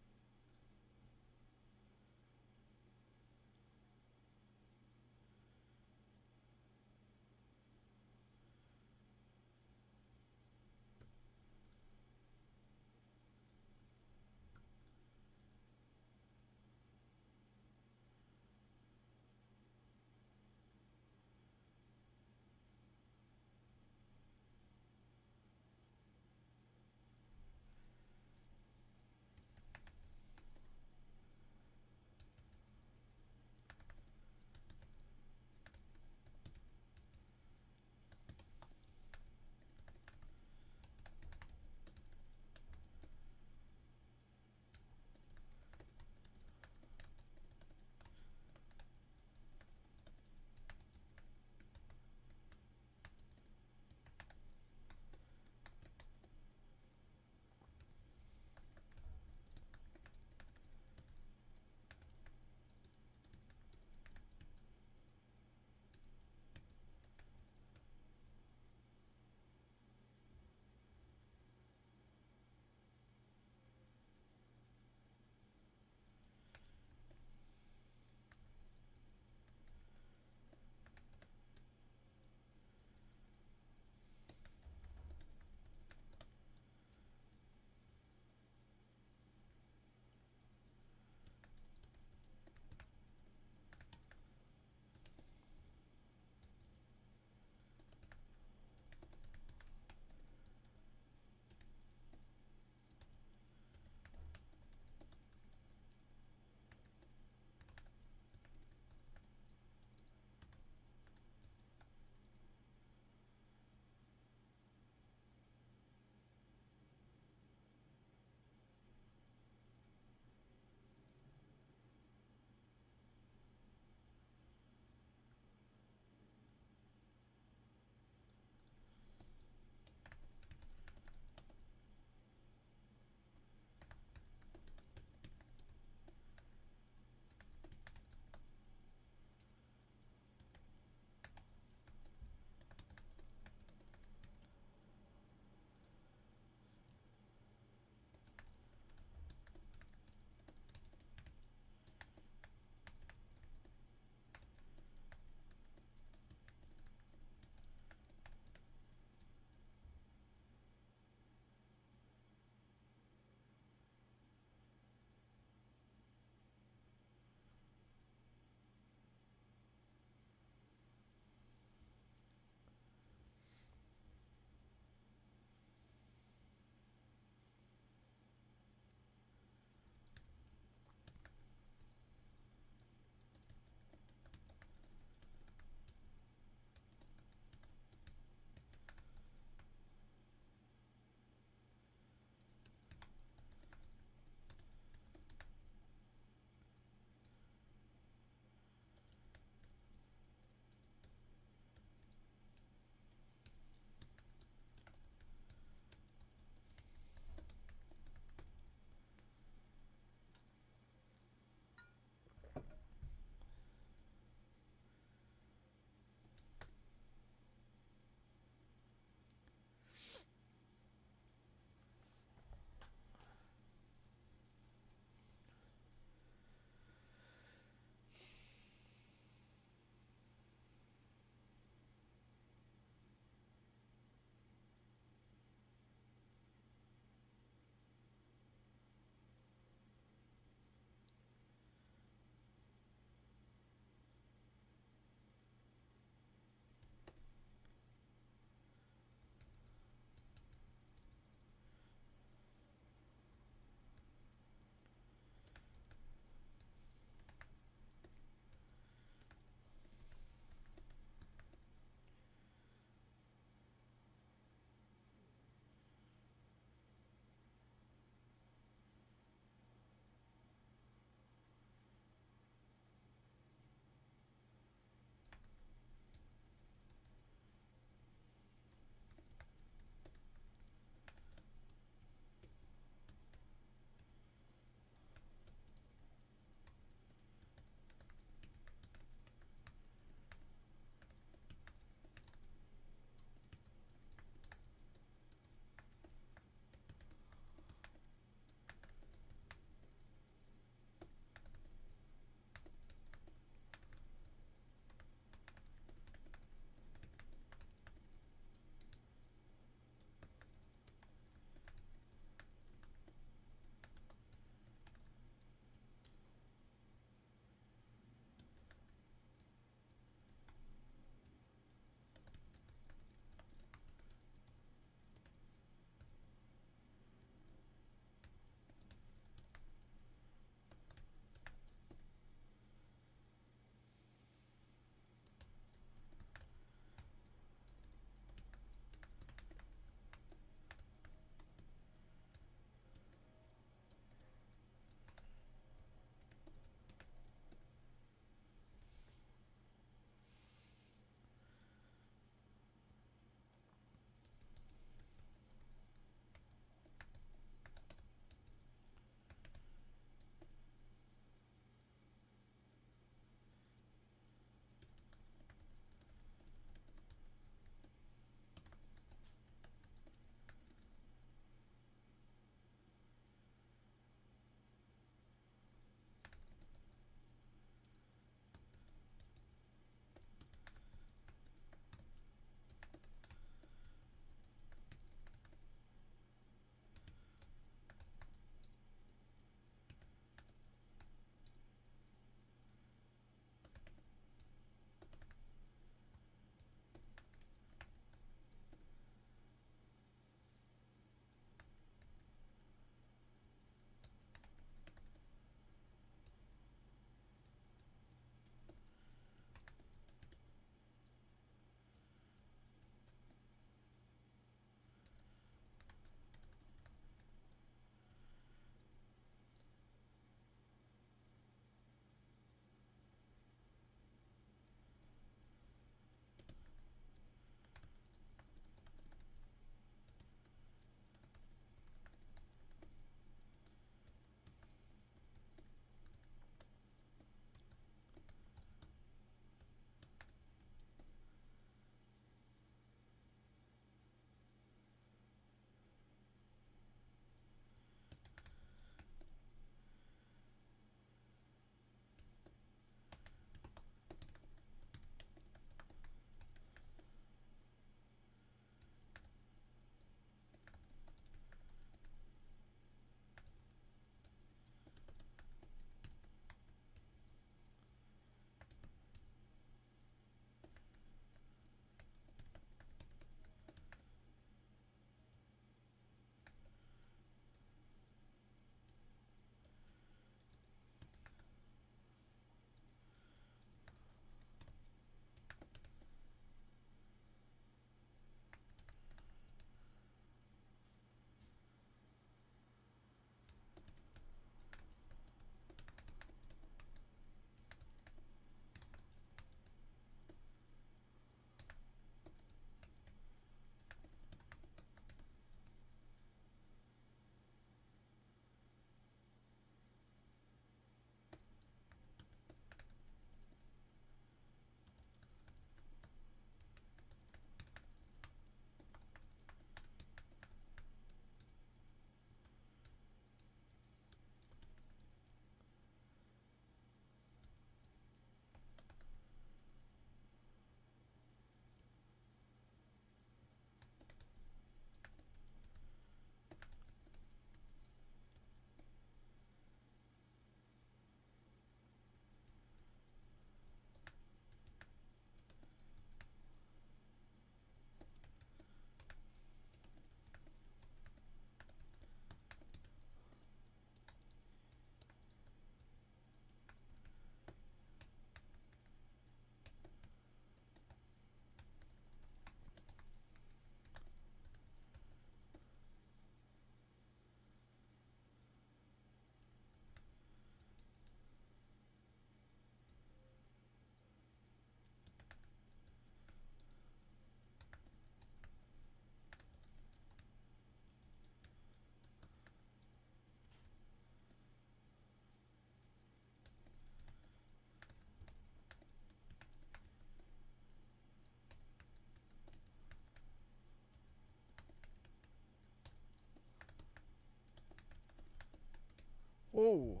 Whoa.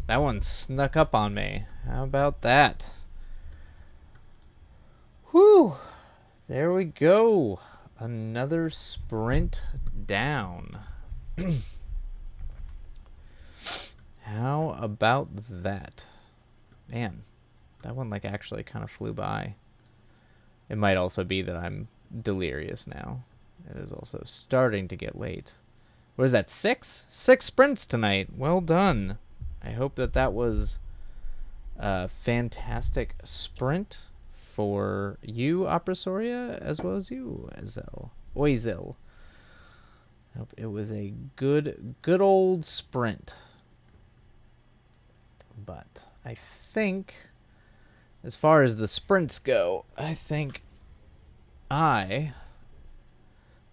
That one snuck up on me. How about that? Whew. There we go. Another sprint down. How about that? Man, that one like actually kind of flew by. It might also be that I'm delirious now. It is also starting to get late. What is that, 6? 6 sprints tonight. Well done. I hope that was a fantastic sprint for you, Opera Soria, as well as you, Oizel. I hope it was a good old sprint. But I think, as far as the sprints go, I think I,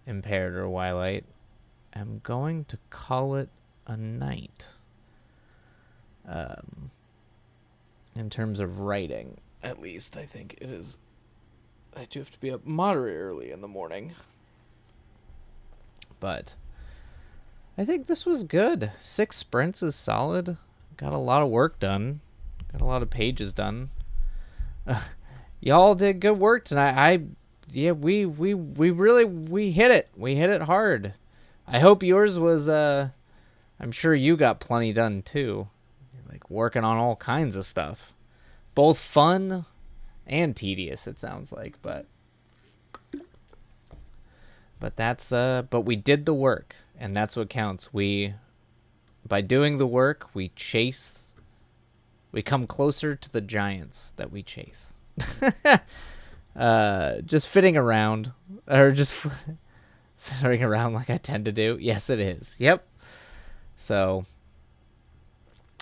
Impaired or Wildlight, am going to call it a night. In terms of writing, at least, I think it is. I do have to be up moderate early in the morning. But I think this was good. 6 sprints is solid. Got a lot of work done. Got a lot of pages done. Y'all did good work tonight. We hit it. We hit it hard. I hope yours was I'm sure you got plenty done too. You're like working on all kinds of stuff. Both fun and tedious, it sounds like, but we did the work, and that's what counts. By doing the work, we come closer to the giants that we chase. Just fitting around, or just fitting around like I tend to do. Yes, it is. Yep. So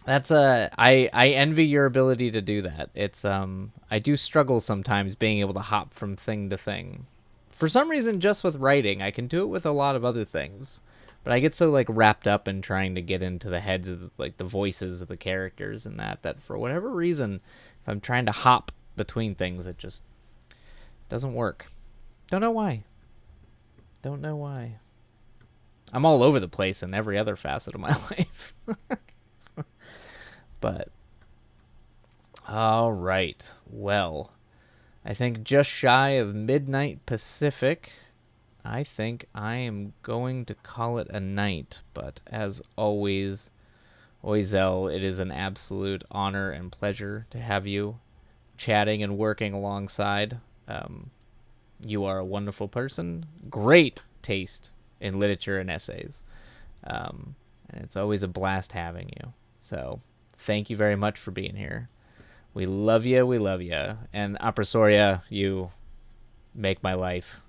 that's I envy your ability to do that. It's I do struggle sometimes being able to hop from thing to thing. For some reason, just with writing, I can do it with a lot of other things. But I get so like wrapped up in trying to get into the heads of like the voices of the characters and that for whatever reason, if I'm trying to hop between things, it just doesn't work. Don't know why. I'm all over the place in every other facet of my life. But all right. Well, I think just shy of midnight Pacific. I think I am going to call it a night, but as always, Oizel, it is an absolute honor and pleasure to have you chatting and working alongside. You are a wonderful person, great taste in literature and essays, and it's always a blast having you. So thank you very much for being here. We love you, and Opera Soria, you make my life.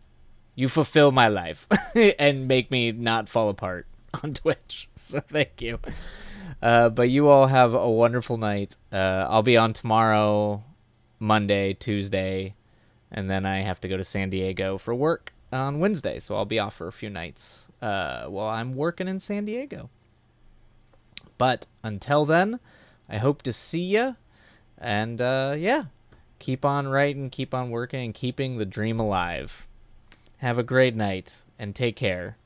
You fulfill my life and make me not fall apart on Twitch. So thank you. But you all have a wonderful night. I'll be on tomorrow, Monday, Tuesday, and then I have to go to San Diego for work on Wednesday. So I'll be off for a few nights while I'm working in San Diego. But until then, I hope to see you. And yeah, keep on writing, keep on working, and keeping the dream alive. Have a great night, and take care.